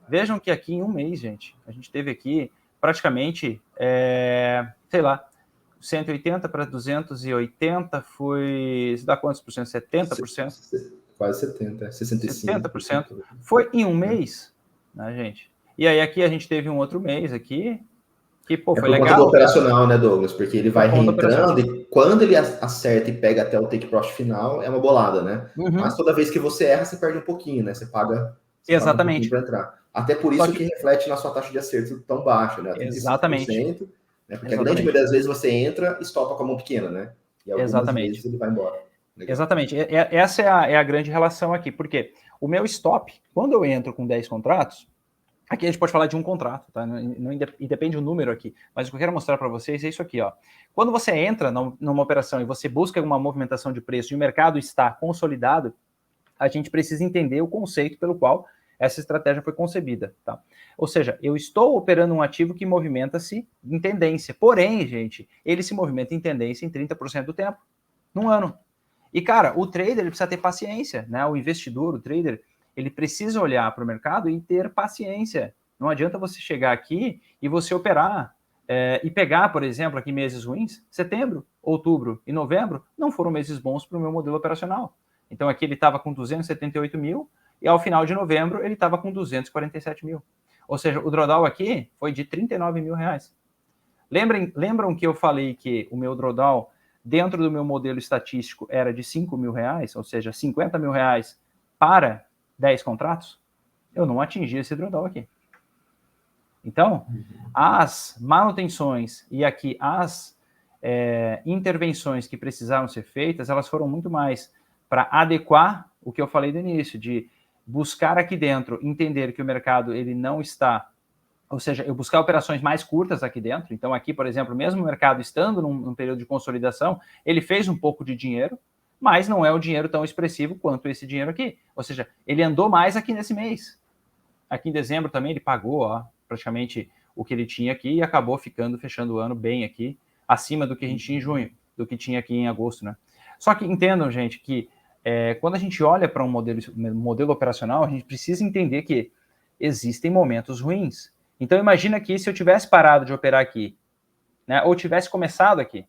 Vejam que aqui em um mês, gente, a gente teve aqui praticamente, sei lá, 180 para 280 foi... Você dá quantos por cento? 70%? Quase 70%, 65%. 70%. Foi em um mês, né, gente? E aí aqui a gente teve um outro mês aqui, que, pô, foi legal. Por conta do operacional, né, Douglas? Porque ele vai reentrando e quando ele acerta e pega até o take profit final, é uma bolada, né? Mas toda vez que você erra, você perde um pouquinho, né? Você paga exatamente um para entrar. Até por isso que reflete na sua taxa de acerto tão baixa, né? 35%, exatamente. Né? Porque a grande maioria das vezes você entra e estopa com a mão pequena, né? E algumas vezes ele vai embora. Legal. Exatamente. Essa é a grande relação aqui. Porque o meu stop, quando eu entro com 10 contratos, aqui a gente pode falar de um contrato, tá? Não independe o número aqui, mas o que eu quero mostrar para vocês é isso aqui, ó. Quando você entra numa operação e você busca uma movimentação de preço e o mercado está consolidado, a gente precisa entender o conceito pelo qual essa estratégia foi concebida, tá? Ou seja, eu estou operando um ativo que movimenta-se em tendência. Porém, gente, ele se movimenta em tendência em 30% do tempo, num ano. E, cara, o trader ele precisa ter paciência, né? O investidor, o trader, ele precisa olhar para o mercado e ter paciência. Não adianta você chegar aqui e você operar e pegar, por exemplo, aqui meses ruins, setembro, outubro e novembro não foram meses bons para o meu modelo operacional. Então aqui ele estava com 278 mil e ao final de novembro ele estava com 247 mil. Ou seja, o drawdown aqui foi de 39 mil reais. Lembram que eu falei que o meu drawdown dentro do meu modelo estatístico era de 5 mil reais, ou seja, 50 mil reais para 10 contratos? Eu não atingi esse drawdown aqui. Então, as manutenções e aqui as intervenções que precisaram ser feitas, elas foram muito mais para adequar o que eu falei no início, de buscar aqui dentro, entender que o mercado ele não está, ou seja, eu buscar operações mais curtas aqui dentro. Então aqui, por exemplo, mesmo o mercado estando num período de consolidação, ele fez um pouco de dinheiro, mas não é o dinheiro tão expressivo quanto esse dinheiro aqui. Ou seja, ele andou mais aqui nesse mês. Aqui em dezembro também ele pagou praticamente o que ele tinha aqui e acabou fechando o ano bem aqui, acima do que a gente tinha em junho, do que tinha aqui em agosto, né? Só que entendam, gente, que quando a gente olha para um modelo operacional, a gente precisa entender que existem momentos ruins. Então imagina que se eu tivesse parado de operar aqui, né, ou tivesse começado aqui.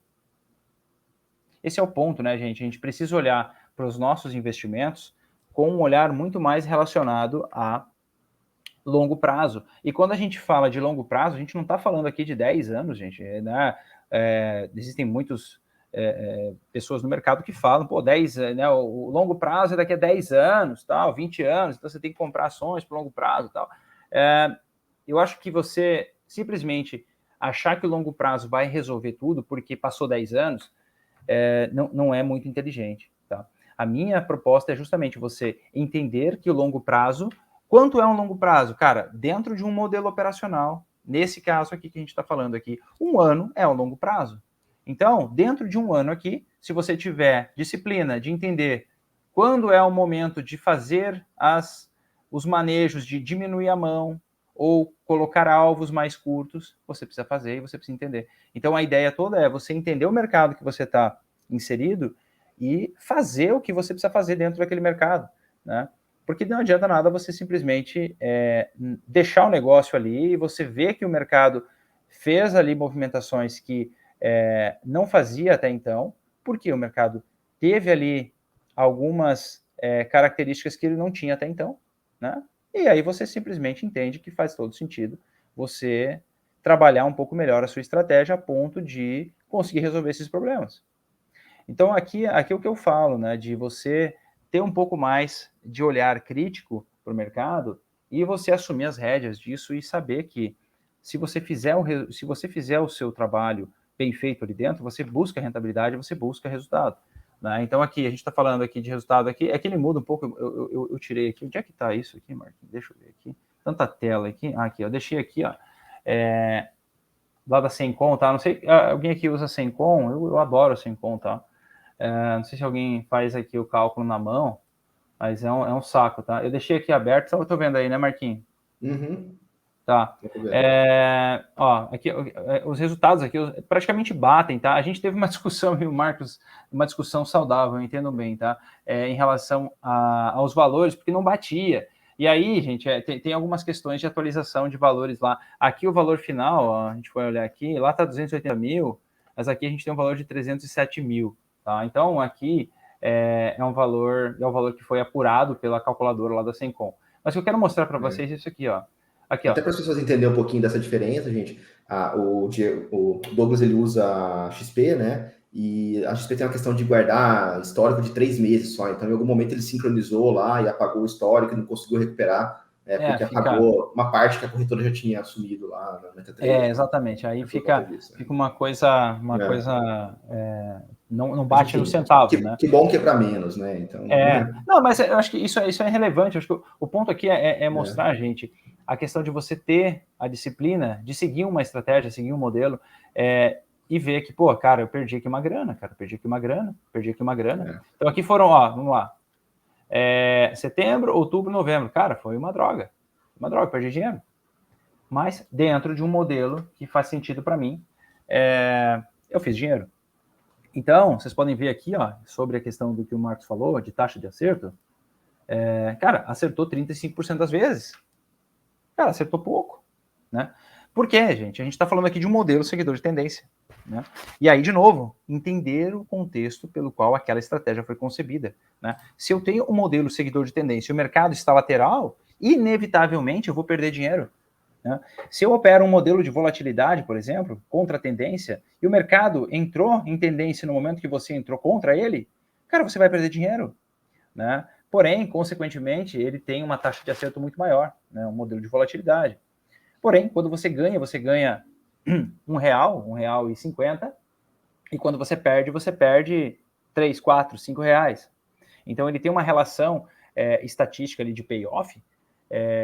Esse é o ponto, né, gente? A gente precisa olhar para os nossos investimentos com um olhar muito mais relacionado a longo prazo. E quando a gente fala de longo prazo, a gente não está falando aqui de 10 anos, gente. Né? Existem muitas pessoas no mercado que falam, pô, 10, né, o longo prazo é daqui a 10 anos, tal, 20 anos, então você tem que comprar ações para longo prazo, tal. Eu acho que você simplesmente achar que o longo prazo vai resolver tudo porque passou 10 anos, não é muito inteligente. Tá? A minha proposta é justamente você entender que o longo prazo... Quanto é um longo prazo? Cara, dentro de um modelo operacional, nesse caso aqui que a gente está falando aqui, 1 ano é um longo prazo. Então, dentro de 1 ano aqui, se você tiver disciplina de entender quando é o momento de fazer os manejos, de diminuir a mão ou colocar alvos mais curtos, você precisa fazer e você precisa entender. Então, a ideia toda é você entender o mercado que você está inserido e fazer o que você precisa fazer dentro daquele mercado, né? Porque não adianta nada você simplesmente deixar o negócio ali e você vê que o mercado fez ali movimentações que não fazia até então, porque o mercado teve ali algumas características que ele não tinha até então, né? E aí você simplesmente entende que faz todo sentido você trabalhar um pouco melhor a sua estratégia a ponto de conseguir resolver esses problemas. Então, aqui é o que eu falo, né, de você ter um pouco mais de olhar crítico para o mercado e você assumir as rédeas disso e saber que se você fizer o seu trabalho bem feito ali dentro, você busca rentabilidade, você busca resultado. Né? Então, aqui, a gente está falando aqui de resultado aqui, é que ele muda um pouco, eu tirei aqui, onde é que está isso aqui, Marquinhos? Deixa eu ver aqui, tanta tela aqui, aqui, eu deixei aqui, ó, lá da Sencon, tá? Não sei, alguém aqui usa Sencon? Eu adoro Sencon, tá? Não sei se alguém faz aqui o cálculo na mão, mas é um saco, tá? Eu deixei aqui aberto, eu tô vendo aí, né, Marquinhos? Uhum. Tá. Ó, aqui, os resultados aqui praticamente batem, tá? A gente teve uma discussão, viu, Marcos? Uma discussão saudável, eu entendo bem, tá? Em relação aos valores, porque não batia. E aí, gente, tem algumas questões de atualização de valores lá. Aqui o valor final, ó, a gente foi olhar aqui, lá tá 280 mil, mas aqui a gente tem um valor de 307 mil, tá? Então, aqui é o valor que foi apurado pela calculadora lá da Sencon. Mas eu quero mostrar para vocês isso aqui, ó. Aqui, até para as pessoas entenderem um pouquinho dessa diferença, gente, o Douglas ele usa XP, né? E a XP tem uma questão de guardar histórico de 3 meses só. Então, em algum momento ele sincronizou lá e apagou o histórico e não conseguiu recuperar, porque apagou uma parte que a corretora já tinha assumido lá na MetaTrader. Exatamente. Aí fica uma coisa não bate no centavo, né? Que bom que é para menos, né? Então, Não, mas eu acho que isso é relevante. Eu acho que o ponto aqui é mostrar, gente, a questão de você ter a disciplina de seguir uma estratégia, seguir um modelo, e ver que, pô, cara, eu perdi aqui uma grana, perdi aqui uma grana. Então aqui foram, ó, vamos lá, setembro, outubro, novembro. Cara, foi uma droga, perdi dinheiro. Mas dentro de um modelo que faz sentido para mim, eu fiz dinheiro. Então, vocês podem ver aqui, ó, sobre a questão do que o Marcos falou, de taxa de acerto. Cara, acertou 35% das vezes. Cara, acertou pouco, né? Por quê, gente? A gente está falando aqui de um modelo seguidor de tendência, né? E aí, de novo, entender o contexto pelo qual aquela estratégia foi concebida, né? Se eu tenho um modelo seguidor de tendência e o mercado está lateral, inevitavelmente eu vou perder dinheiro. Né? Se eu opero um modelo de volatilidade, por exemplo, contra a tendência, e o mercado entrou em tendência no momento que você entrou contra ele, cara, você vai perder dinheiro. Né? Porém, consequentemente, ele tem uma taxa de acerto muito maior, né? Um modelo de volatilidade. Porém, quando você ganha R$1, R$1,50, E quando você perde 3, 4, 5 reais. Então, ele tem uma relação estatística ali de payoff,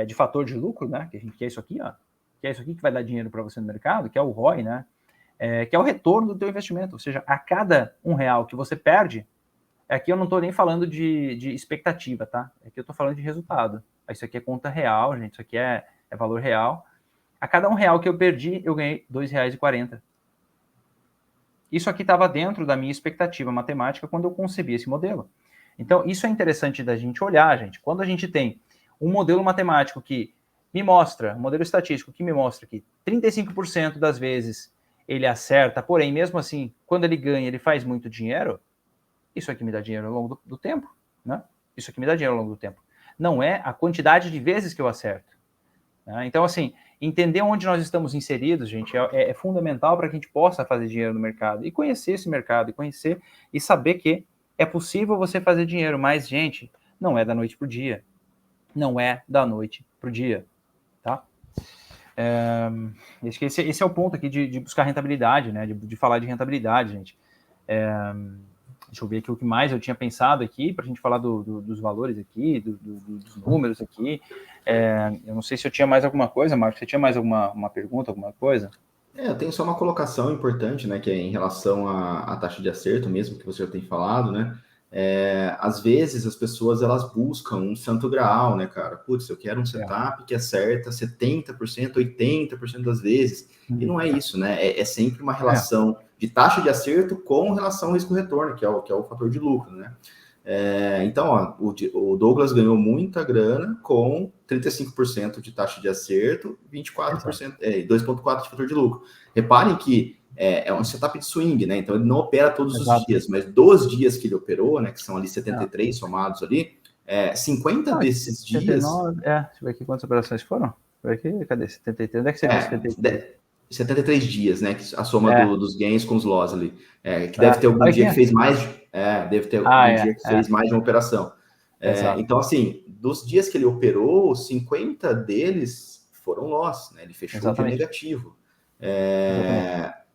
de fator de lucro, né? Que é isso aqui, ó. Que é isso aqui que vai dar dinheiro para você no mercado, que é o ROI, né? Que é o retorno do teu investimento. Ou seja, a cada R$1 que você perde, aqui eu não estou nem falando de expectativa, tá? Aqui eu estou falando de resultado. Isso aqui é conta real, gente. Isso aqui é valor real. A cada R$1 que eu perdi, eu ganhei R$2,40. Isso aqui estava dentro da minha expectativa matemática quando eu concebi esse modelo. Então, isso é interessante da gente olhar, gente. Quando a gente tem um modelo matemático que me mostra, um modelo estatístico que me mostra que 35% das vezes ele acerta, porém, mesmo assim, quando ele ganha, ele faz muito dinheiro, isso aqui me dá dinheiro ao longo do tempo, né? Isso aqui me dá dinheiro ao longo do tempo. Não é a quantidade de vezes que eu acerto. Né? Então, assim, entender onde nós estamos inseridos, gente, é fundamental para que a gente possa fazer dinheiro no mercado e conhecer esse mercado, e saber que é possível você fazer dinheiro, mas, gente, não é da noite para o dia. Não é da noite para o dia, tá? Acho que esse é o ponto aqui de buscar rentabilidade, né? De falar de rentabilidade, gente. Deixa eu ver aqui o que mais eu tinha pensado aqui, para a gente falar dos valores aqui, dos números aqui. Eu não sei se eu tinha mais alguma coisa, Marcos. Você tinha mais uma pergunta, alguma coisa? Eu tenho só uma colocação importante, né, que é em relação à taxa de acerto mesmo, que você já tem falado, né? Às vezes as pessoas elas buscam um santo graal, né, cara? Putz, eu quero um setup que acerta 70%, 80% das vezes. E não é isso, né? É sempre uma relação de taxa de acerto com relação ao risco-retorno, que é o fator de lucro, né? Então, ó, o Douglas ganhou muita grana com 35% de taxa de acerto, 24%, 2,4% de fator de lucro. Reparem que é um setup de swing, né? Então ele não opera todos os dias, mas dos dias que ele operou, né? Que são ali 73 somados ali, 50 desses 79, dias. Deixa eu ver aqui quantas operações foram. Aqui, cadê? 73? Onde é que você viu 73? 73 dias, né? A soma dos gains com os loss ali. Que deve ter algum dia que fez mais. Deve ter algum dia que fez mais de uma operação. Então, assim, dos dias que ele operou, 50 deles foram loss, né? Ele fechou o dia negativo.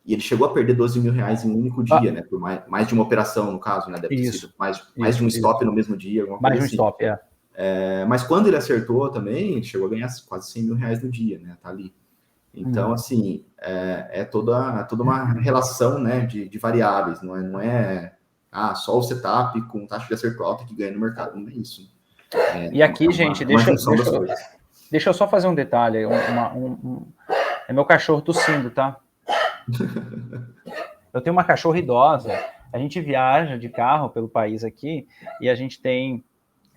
E ele chegou a perder 12 mil reais em um único dia, né? Por mais de uma operação, no caso, né? Deve ter sido mais de um stop no mesmo dia, alguma coisa assim. Mais de um stop, mas quando ele acertou também, ele chegou a ganhar quase 100 mil reais no dia, né? Tá ali. Então, assim, toda uma relação, né, de variáveis, não é só o setup com taxa de acerto alta que ganha no mercado, não é isso. E aqui, gente, deixa eu só fazer um detalhe, é meu cachorro tossindo, tá? Eu tenho uma cachorra idosa, a gente viaja de carro pelo país aqui, e a gente tem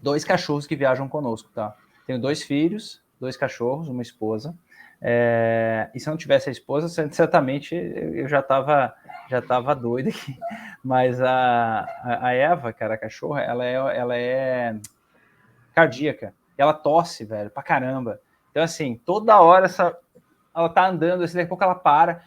2 cachorros que viajam conosco, tá? Tenho 2 filhos, 2 cachorros, uma esposa. E se não tivesse a esposa, certamente eu já tava doido aqui. Mas a Eva, cara, a cachorra, ela é cardíaca. Ela tosse, velho, pra caramba. Então, assim, toda hora ela tá andando, assim, daqui a pouco ela para.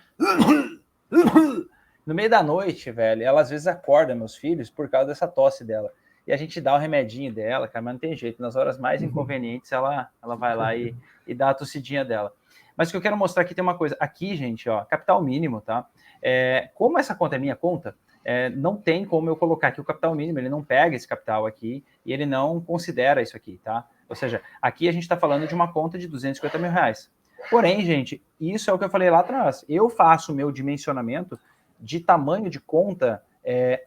No meio da noite, velho, ela às vezes acorda meus filhos por causa dessa tosse dela. E a gente dá o remedinho dela, cara, mas não tem jeito. Nas horas mais inconvenientes, ela vai lá e dá a tossidinha dela. Mas o que eu quero mostrar aqui tem uma coisa. Aqui, gente, ó, capital mínimo, tá? Como essa conta é minha conta, não tem como eu colocar aqui o capital mínimo. Ele não pega esse capital aqui e ele não considera isso aqui, tá? Ou seja, aqui a gente está falando de uma conta de 250 mil reais. Porém, gente, isso é o que eu falei lá atrás. Eu faço o meu dimensionamento de tamanho de conta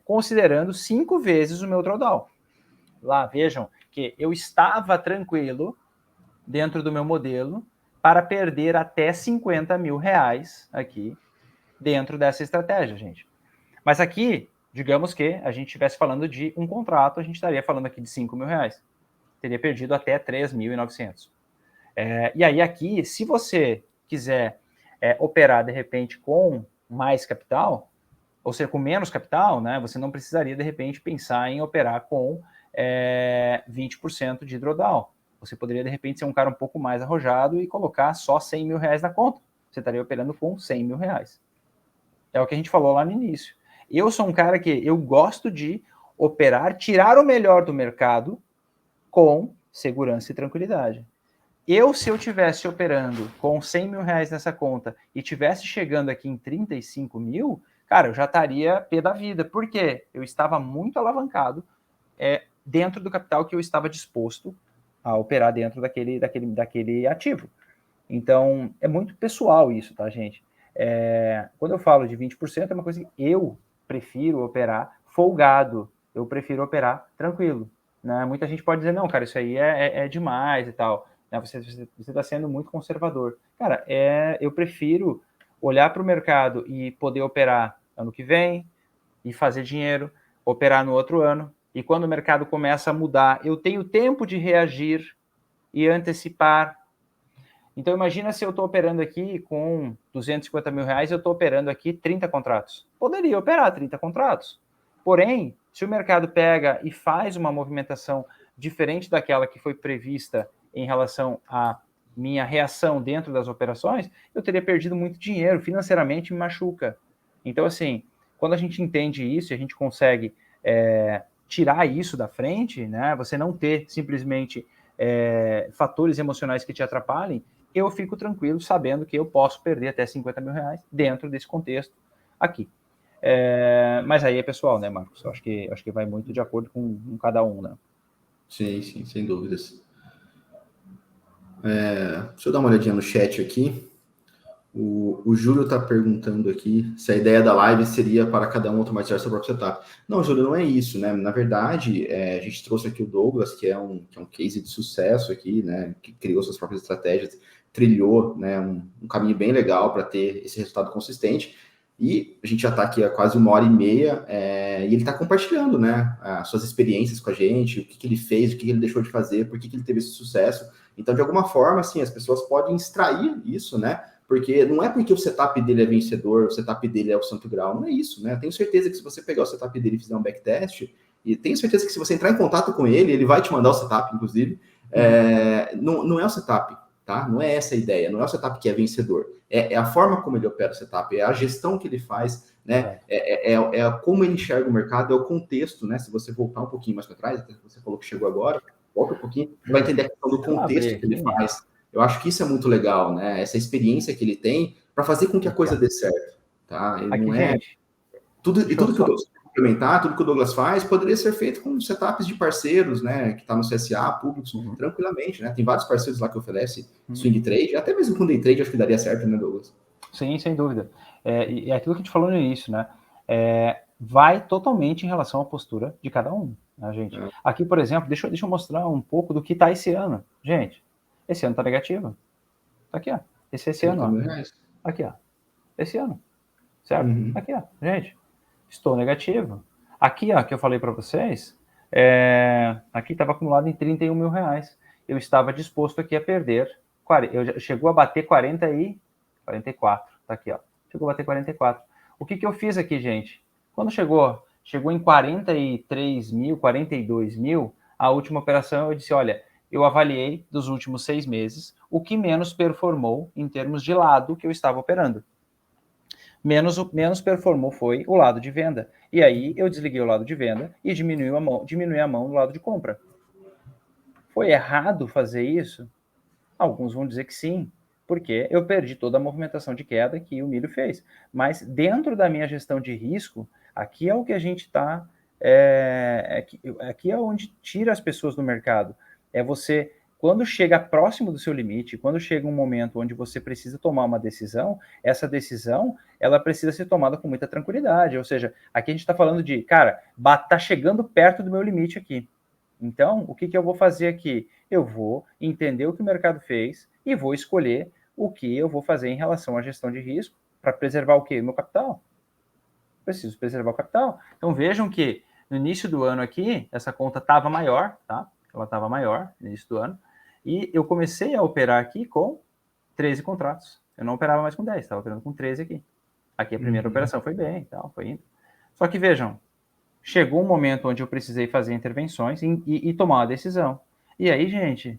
considerando 5 vezes o meu drawdown. Lá, vejam que eu estava tranquilo dentro do meu modelo para perder até 50 mil reais aqui dentro dessa estratégia, gente. Mas aqui, digamos que a gente estivesse falando de um contrato, a gente estaria falando aqui de 5 mil reais. Teria perdido até 3.900. E aí aqui, se você quiser operar de repente com mais capital, ou seja, com menos capital, né, você não precisaria, de repente, pensar em operar com 20% de drawdown. Você poderia, de repente, ser um cara um pouco mais arrojado e colocar só 100 mil reais na conta. Você estaria operando com 100 mil reais. É o que a gente falou lá no início. Eu sou um cara que eu gosto de operar, tirar o melhor do mercado com segurança e tranquilidade. Se eu tivesse operando com 100 mil reais nessa conta e tivesse chegando aqui em 35 mil, cara, eu já estaria pé da vida. Por quê? Eu estava muito alavancado dentro do capital que eu estava disposto a operar dentro daquele ativo. Então, é muito pessoal isso, tá, gente? Quando eu falo de 20%, é uma coisa que eu prefiro operar folgado, eu prefiro operar tranquilo. Né? Muita gente pode dizer, não, cara, isso aí é demais e tal. Né? Você está sendo muito conservador. Cara, eu prefiro olhar para o mercado e poder operar ano que vem e fazer dinheiro, operar no outro ano. E quando o mercado começa a mudar, eu tenho tempo de reagir e antecipar. Então, imagina se eu estou operando aqui com 250 mil reais, eu estou operando aqui 30 contratos. Poderia operar 30 contratos. Porém, se o mercado pega e faz uma movimentação diferente daquela que foi prevista em relação à minha reação dentro das operações, eu teria perdido muito dinheiro, financeiramente me machuca. Então, assim, quando a gente entende isso, a gente consegue tirar isso da frente, né? Você não ter simplesmente fatores emocionais que te atrapalhem, eu fico tranquilo sabendo que eu posso perder até 50 mil reais dentro desse contexto aqui. Mas aí é pessoal, né, Marcos? Eu acho que vai muito de acordo com cada um, né? Sim, sim, sem dúvidas. Deixa eu dar uma olhadinha no chat aqui. O Júlio está perguntando aqui se a ideia da live seria para cada um automatizar seu próprio setup. Não, Júlio, não é isso, né? Na verdade, a gente trouxe aqui o Douglas, que é um case de sucesso aqui, né? Que criou suas próprias estratégias, trilhou, né, um caminho bem legal para ter esse resultado consistente. E a gente já está aqui há quase 1h30 e ele está compartilhando, né, as suas experiências com a gente, o que ele fez, o que ele deixou de fazer, por que ele teve esse sucesso. Então, de alguma forma, assim, as pessoas podem extrair isso, né? Porque não é porque o setup dele é vencedor, o setup dele é o santo grau, não é isso, né? Eu tenho certeza que se você pegar o setup dele e fizer um backtest, e tenho certeza que se você entrar em contato com ele, ele vai te mandar o setup, inclusive, não é o setup, tá? Não é essa a ideia, não é o setup que é vencedor. É a forma como ele opera o setup, é a gestão que ele faz, né? É como ele enxerga o mercado, é o contexto, né? Se você voltar um pouquinho mais para trás, até você falou que chegou agora, volta um pouquinho, vai entender a questão do contexto que ele faz. Eu acho que isso é muito legal, né? Essa experiência que ele tem para fazer com que a coisa dê certo, tá? Ele aqui, não é gente, tudo que o Douglas implementar, tudo que o Douglas faz, poderia ser feito com setups de parceiros, né? Que está no CSA, públicos, tranquilamente, né? Tem vários parceiros lá que oferecem swing trade, até mesmo com day trade, acho que daria certo, né, Douglas? Sim, sem dúvida. E aquilo que a gente falou no início, né? Vai totalmente em relação à postura de cada um, né, gente? Aqui, por exemplo, deixa eu mostrar um pouco do que está esse ano. Gente, esse ano está negativo. Tá aqui, ó. Esse ano, ó. Aqui, ó. Esse ano. Certo? Aqui, ó. Gente, estou negativo. Aqui, ó, que eu falei para vocês, aqui estava acumulado em 31 mil reais. Eu estava disposto aqui a perder. Chegou a bater 44. Tá aqui, ó. Chegou a bater 44. O que eu fiz aqui, gente? Quando chegou em 43 mil, 42 mil, a última operação eu disse, olha, eu avaliei dos últimos 6 meses o que menos performou em termos de lado que eu estava operando. Menos performou foi o lado de venda. E aí eu desliguei o lado de venda e diminui a mão do lado de compra. Foi errado fazer isso? Alguns vão dizer que sim, porque eu perdi toda a movimentação de queda que o milho fez. Mas dentro da minha gestão de risco, aqui é o que a gente está... aqui é onde tira as pessoas do mercado. É você... Quando chega próximo do seu limite, quando chega um momento onde você precisa tomar uma decisão, essa decisão, ela precisa ser tomada com muita tranquilidade. Ou seja, aqui a gente está falando de, cara, está chegando perto do meu limite aqui. Então, o que eu vou fazer aqui? Eu vou entender o que o mercado fez e vou escolher o que eu vou fazer em relação à gestão de risco para preservar o quê? Meu capital. Preciso preservar o capital. Então, vejam que no início do ano aqui, essa conta estava maior, tá? Ela estava maior no início do ano. E eu comecei a operar aqui com 13 contratos. Eu não operava mais com 10, estava operando com 13 aqui. Aqui a primeira operação foi bem, tal, foi indo. Só que vejam, chegou um momento onde eu precisei fazer intervenções e tomar uma decisão. E aí, gente,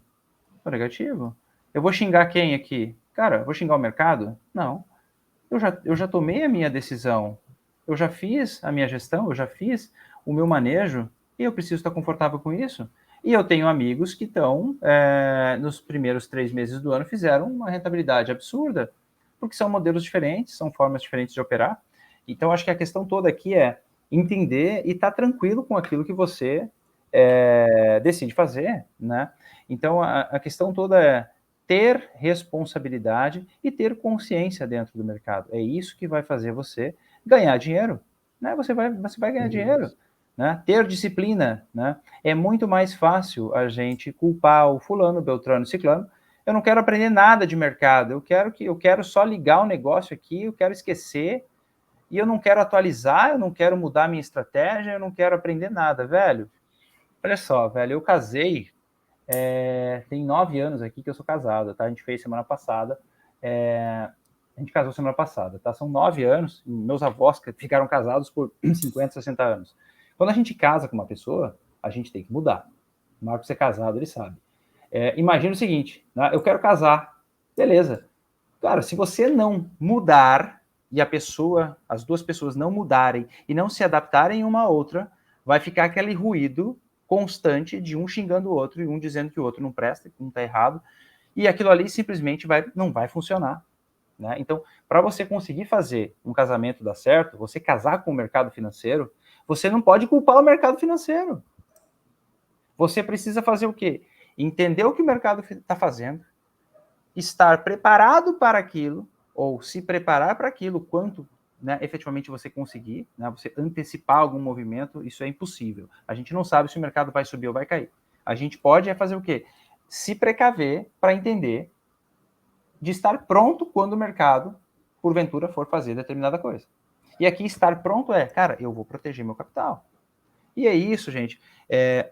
tô negativo. Eu vou xingar quem aqui? Cara, eu vou xingar o mercado? Não. Eu já tomei a minha decisão. Eu já fiz a minha gestão, eu já fiz o meu manejo e eu preciso estar confortável com isso. E eu tenho amigos que estão, nos primeiros 3 meses do ano, fizeram uma rentabilidade absurda, porque são modelos diferentes, são formas diferentes de operar. Então, acho que a questão toda aqui é entender e estar tranquilo com aquilo que você decide fazer, né? Então, a questão toda é ter responsabilidade e ter consciência dentro do mercado. É isso que vai fazer você ganhar dinheiro, né? Você vai ganhar dinheiro, né? Ter disciplina, né? É muito mais fácil a gente culpar o fulano, beltrano, ciclano. Eu não quero aprender nada de mercado. Eu quero só ligar o negócio aqui, eu quero esquecer e eu não quero atualizar, eu não quero mudar minha estratégia, eu não quero aprender nada, velho. Olha só, velho, eu casei, tem 9 anos aqui que eu sou casado, tá? A gente fez semana passada, a gente casou semana passada, tá? São 9 anos, meus avós ficaram casados por 50, 60 anos. Quando a gente casa com uma pessoa, a gente tem que mudar. O Marcos é casado, ele sabe. Imagina o seguinte, né? Eu quero casar, beleza. Cara, se você não mudar e as duas pessoas não mudarem e não se adaptarem uma à outra, vai ficar aquele ruído constante de um xingando o outro e um dizendo que o outro não presta, que um está errado, e aquilo ali simplesmente não vai funcionar. Né? Então, para você conseguir fazer um casamento dar certo, você casar com o mercado financeiro, você não pode culpar o mercado financeiro. Você precisa fazer o quê? Entender o que o mercado está fazendo, estar preparado para aquilo, ou se preparar para aquilo, quanto, né, efetivamente você conseguir, né, você antecipar algum movimento, isso é impossível. A gente não sabe se o mercado vai subir ou vai cair. A gente pode fazer o quê? Se precaver para entender de estar pronto quando o mercado, porventura, for fazer determinada coisa. E aqui estar pronto cara, eu vou proteger meu capital. E é isso, gente.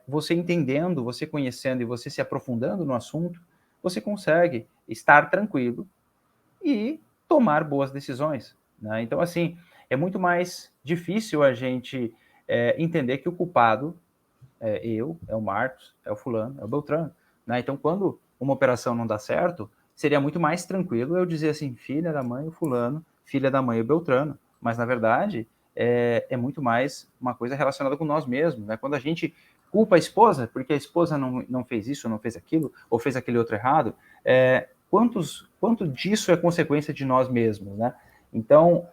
Você entendendo, você conhecendo e você se aprofundando no assunto, você consegue estar tranquilo e tomar boas decisões. Né? Então, assim, é muito mais difícil a gente entender que o culpado é o Marcos, é o fulano, é o Beltrano. Né? Então, quando uma operação não dá certo, seria muito mais tranquilo eu dizer assim, filha da mãe o fulano, filha da mãe o Beltrano. Mas, na verdade, é muito mais uma coisa relacionada com nós mesmos. Né? Quando a gente culpa a esposa, porque a esposa não fez isso, não fez aquilo, ou fez aquele outro errado, quanto disso é consequência de nós mesmos, né? Então,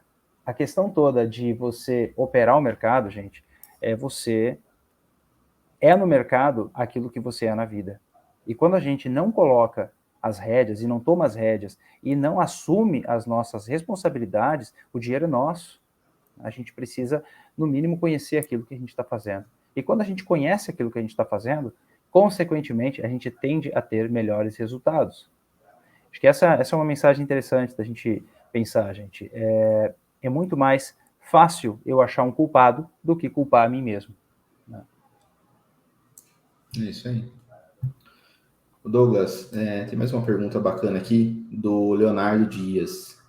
a questão toda de você operar o mercado, gente, você no mercado aquilo que você é na vida. E quando a gente não coloca as rédeas e não toma as rédeas e não assume as nossas responsabilidades, o dinheiro é nosso. A gente precisa, no mínimo, conhecer aquilo que a gente está fazendo. E quando a gente conhece aquilo que a gente está fazendo, consequentemente, a gente tende a ter melhores resultados. Acho que essa é uma mensagem interessante da gente pensar, gente. É muito mais fácil eu achar um culpado do que culpar a mim mesmo. Né? É isso aí. Douglas, tem mais uma pergunta bacana aqui do Leonardo Dias.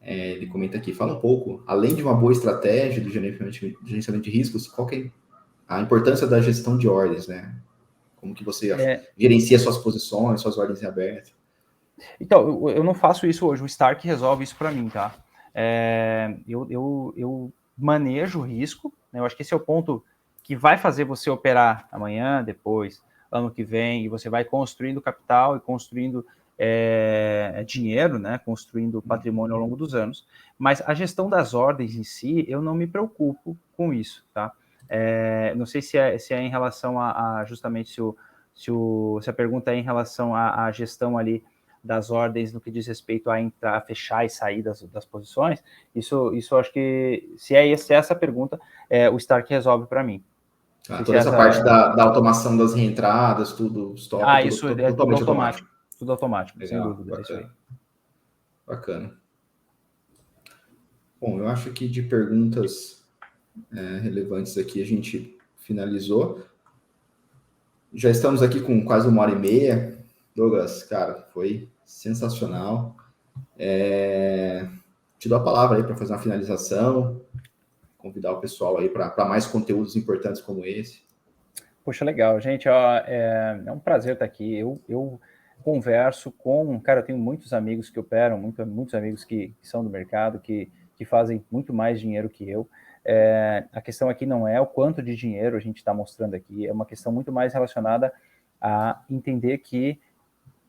Ele comenta aqui, fala um pouco, além de uma boa estratégia do gerenciamento de riscos, qual que é a importância da gestão de ordens, né? Como que você gerencia suas posições, suas ordens em aberto? Então, eu não faço isso hoje, o Stark resolve isso para mim, tá? Eu manejo o risco, né? Eu acho que esse é o ponto que vai fazer você operar amanhã, depois, ano que vem, e você vai construindo capital e construindo dinheiro, né? Construindo patrimônio ao longo dos anos. Mas a gestão das ordens em si, eu não me preocupo com isso, tá? Não sei se é em relação a justamente se a pergunta é em relação à gestão ali das ordens no que diz respeito a entrar, fechar e sair das posições, isso eu acho que, se é essa pergunta, o Stark resolve para mim. Toda essa parte da automação das reentradas, tudo, stop, isso tudo é tudo totalmente automático. Tudo automático, Legal, sem dúvida, bacana. é isso aí. Bacana. Bom, eu acho que de perguntas relevantes aqui a gente finalizou. Já estamos aqui com quase 1h30. Douglas, cara, foi sensacional. Te dou a palavra aí para fazer uma finalização, convidar o pessoal aí para mais conteúdos importantes como esse. Poxa, legal, gente, é um prazer estar aqui. Eu converso cara, eu tenho muitos amigos que operam, muitos amigos que são do mercado, que fazem muito mais dinheiro que eu. A questão aqui não é o quanto de dinheiro a gente está mostrando aqui, é uma questão muito mais relacionada a entender que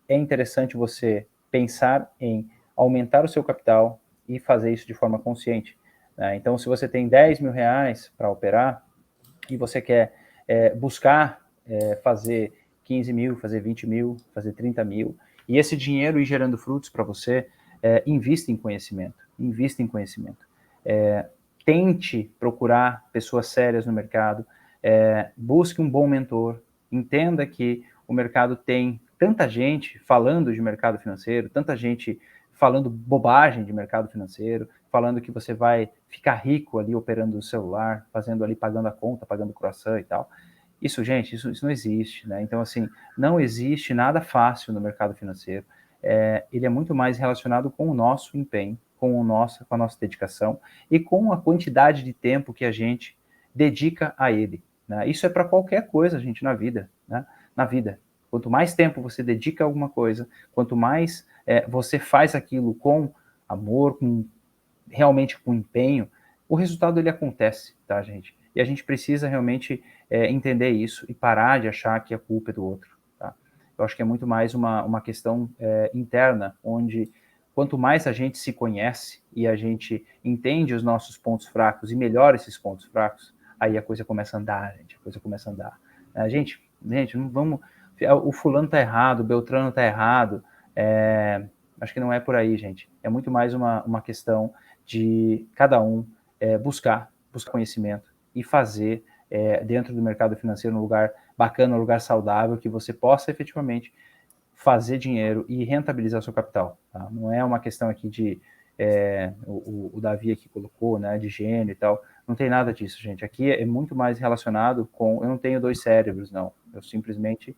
é interessante você pensar em aumentar o seu capital e fazer isso de forma consciente. né? Então, se você tem 10 mil reais para operar e você quer buscar fazer 15 mil, fazer 20 mil, fazer 30 mil, e esse dinheiro ir gerando frutos para você, invista em conhecimento, invista em conhecimento. Tente procurar pessoas sérias no mercado, busque um bom mentor, entenda que o mercado tem tanta gente falando de mercado financeiro, tanta gente falando bobagem de mercado financeiro, falando que você vai ficar rico ali operando o celular, fazendo ali, pagando a conta, pagando o croissant e tal. Isso, gente, isso não existe, né? Então, assim, não existe nada fácil no mercado financeiro. Ele é muito mais relacionado com o nosso empenho, com a nossa dedicação e com a quantidade de tempo que a gente dedica a ele, né? Isso é para qualquer coisa, gente, na vida, né? Na vida. Quanto mais tempo você dedica a alguma coisa, quanto mais você faz aquilo com amor, realmente com empenho, o resultado ele acontece, tá, gente? E a gente precisa realmente entender isso e parar de achar que a culpa é do outro, tá? Eu acho que é muito mais uma questão interna, onde quanto mais a gente se conhece e a gente entende os nossos pontos fracos e melhora esses pontos fracos, aí a coisa começa a andar, gente, a coisa começa a andar. Gente, não vamos... O fulano tá errado, o Beltrano tá errado, acho que não é por aí, gente. É muito mais uma questão de cada um buscar conhecimento e fazer dentro do mercado financeiro um lugar bacana, um lugar saudável, que você possa efetivamente fazer dinheiro e rentabilizar seu capital. Tá? Não é uma questão aqui de o Davi aqui colocou, né, de gênio e tal. Não tem nada disso, gente. Aqui é muito mais relacionado com... Eu não tenho dois cérebros, não. Eu simplesmente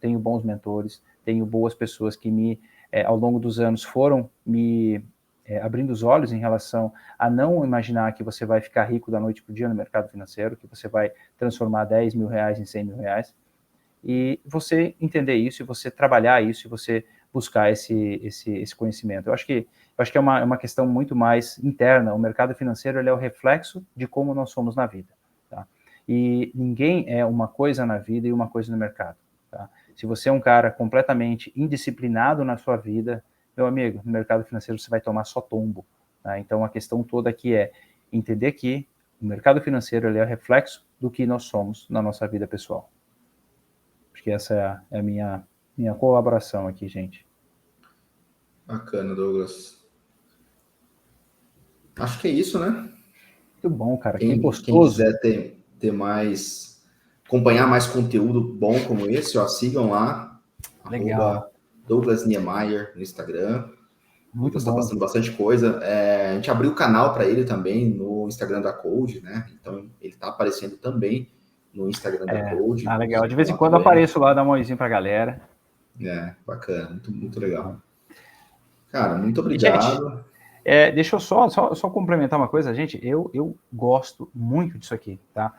tenho bons mentores, tenho boas pessoas que ao longo dos anos foram me abrindo os olhos em relação a não imaginar que você vai ficar rico da noite para o dia no mercado financeiro, que você vai transformar 10 mil reais em 100 mil reais. E você entender isso, e você trabalhar isso, e você buscar esse conhecimento. Eu acho que é uma questão muito mais interna. O mercado financeiro ele é o reflexo de como nós somos na vida. Tá? E ninguém é uma coisa na vida e uma coisa no mercado. Tá? Se você é um cara completamente indisciplinado na sua vida, meu amigo, no mercado financeiro você vai tomar só tombo. Tá? Então a questão toda aqui é entender que o mercado financeiro ele é o reflexo do que nós somos na nossa vida pessoal. Acho que essa é a minha colaboração aqui, gente. Bacana, Douglas. Acho que é isso, né? Muito bom, cara. Quem quiser ter mais, acompanhar mais conteúdo bom como esse, ó, sigam lá. Legal. Douglas Niemeyer no Instagram. Muito Douglas está bom. passando bastante coisa. A gente abriu o canal para ele também no Instagram da Code, né? Então ele está aparecendo também no Instagram da Code. Legal. De vez em quando eu apareço lá, dá uma olhinha pra galera. Bacana. Muito, muito legal. Cara, muito obrigado. Gente, deixa eu só complementar uma coisa, gente. Eu gosto muito disso aqui, tá?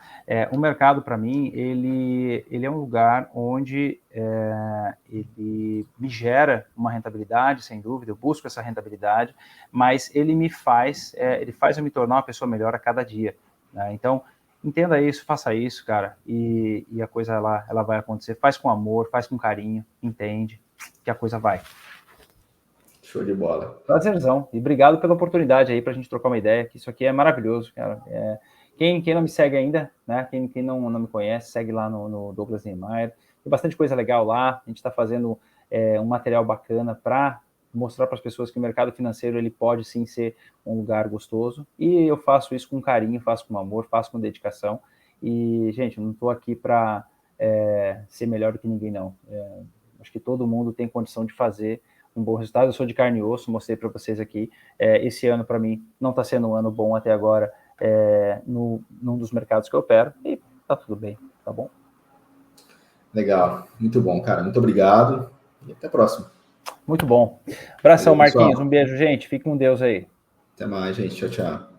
O mercado, para mim, ele é um lugar onde ele me gera uma rentabilidade, sem dúvida. Eu busco essa rentabilidade, mas ele faz eu me tornar uma pessoa melhor a cada dia, né? Então, entenda isso, faça isso, cara, e a coisa ela vai acontecer. Faz com amor, faz com carinho, entende que a coisa vai. Show de bola. Prazerzão. E obrigado pela oportunidade aí pra gente trocar uma ideia, que isso aqui é maravilhoso, cara. Quem não me segue ainda, né? Quem não me conhece, segue lá no Douglas Niemeyer. Tem bastante coisa legal lá. A gente está fazendo um material bacana para mostrar para as pessoas que o mercado financeiro ele pode sim ser um lugar gostoso. E eu faço isso com carinho, faço com amor, faço com dedicação. E, gente, eu não estou aqui para ser melhor do que ninguém, não. Acho que todo mundo tem condição de fazer um bom resultado. Eu sou de carne e osso, mostrei para vocês aqui. Esse ano, para mim, não está sendo um ano bom até agora num dos mercados que eu opero. E tá tudo bem, tá bom? Legal, muito bom, cara. Muito obrigado e até a próxima. Muito bom. Abração, Valeu, Marquinhos. Um beijo, gente. Fique com Deus aí. Até mais, gente. Tchau, tchau.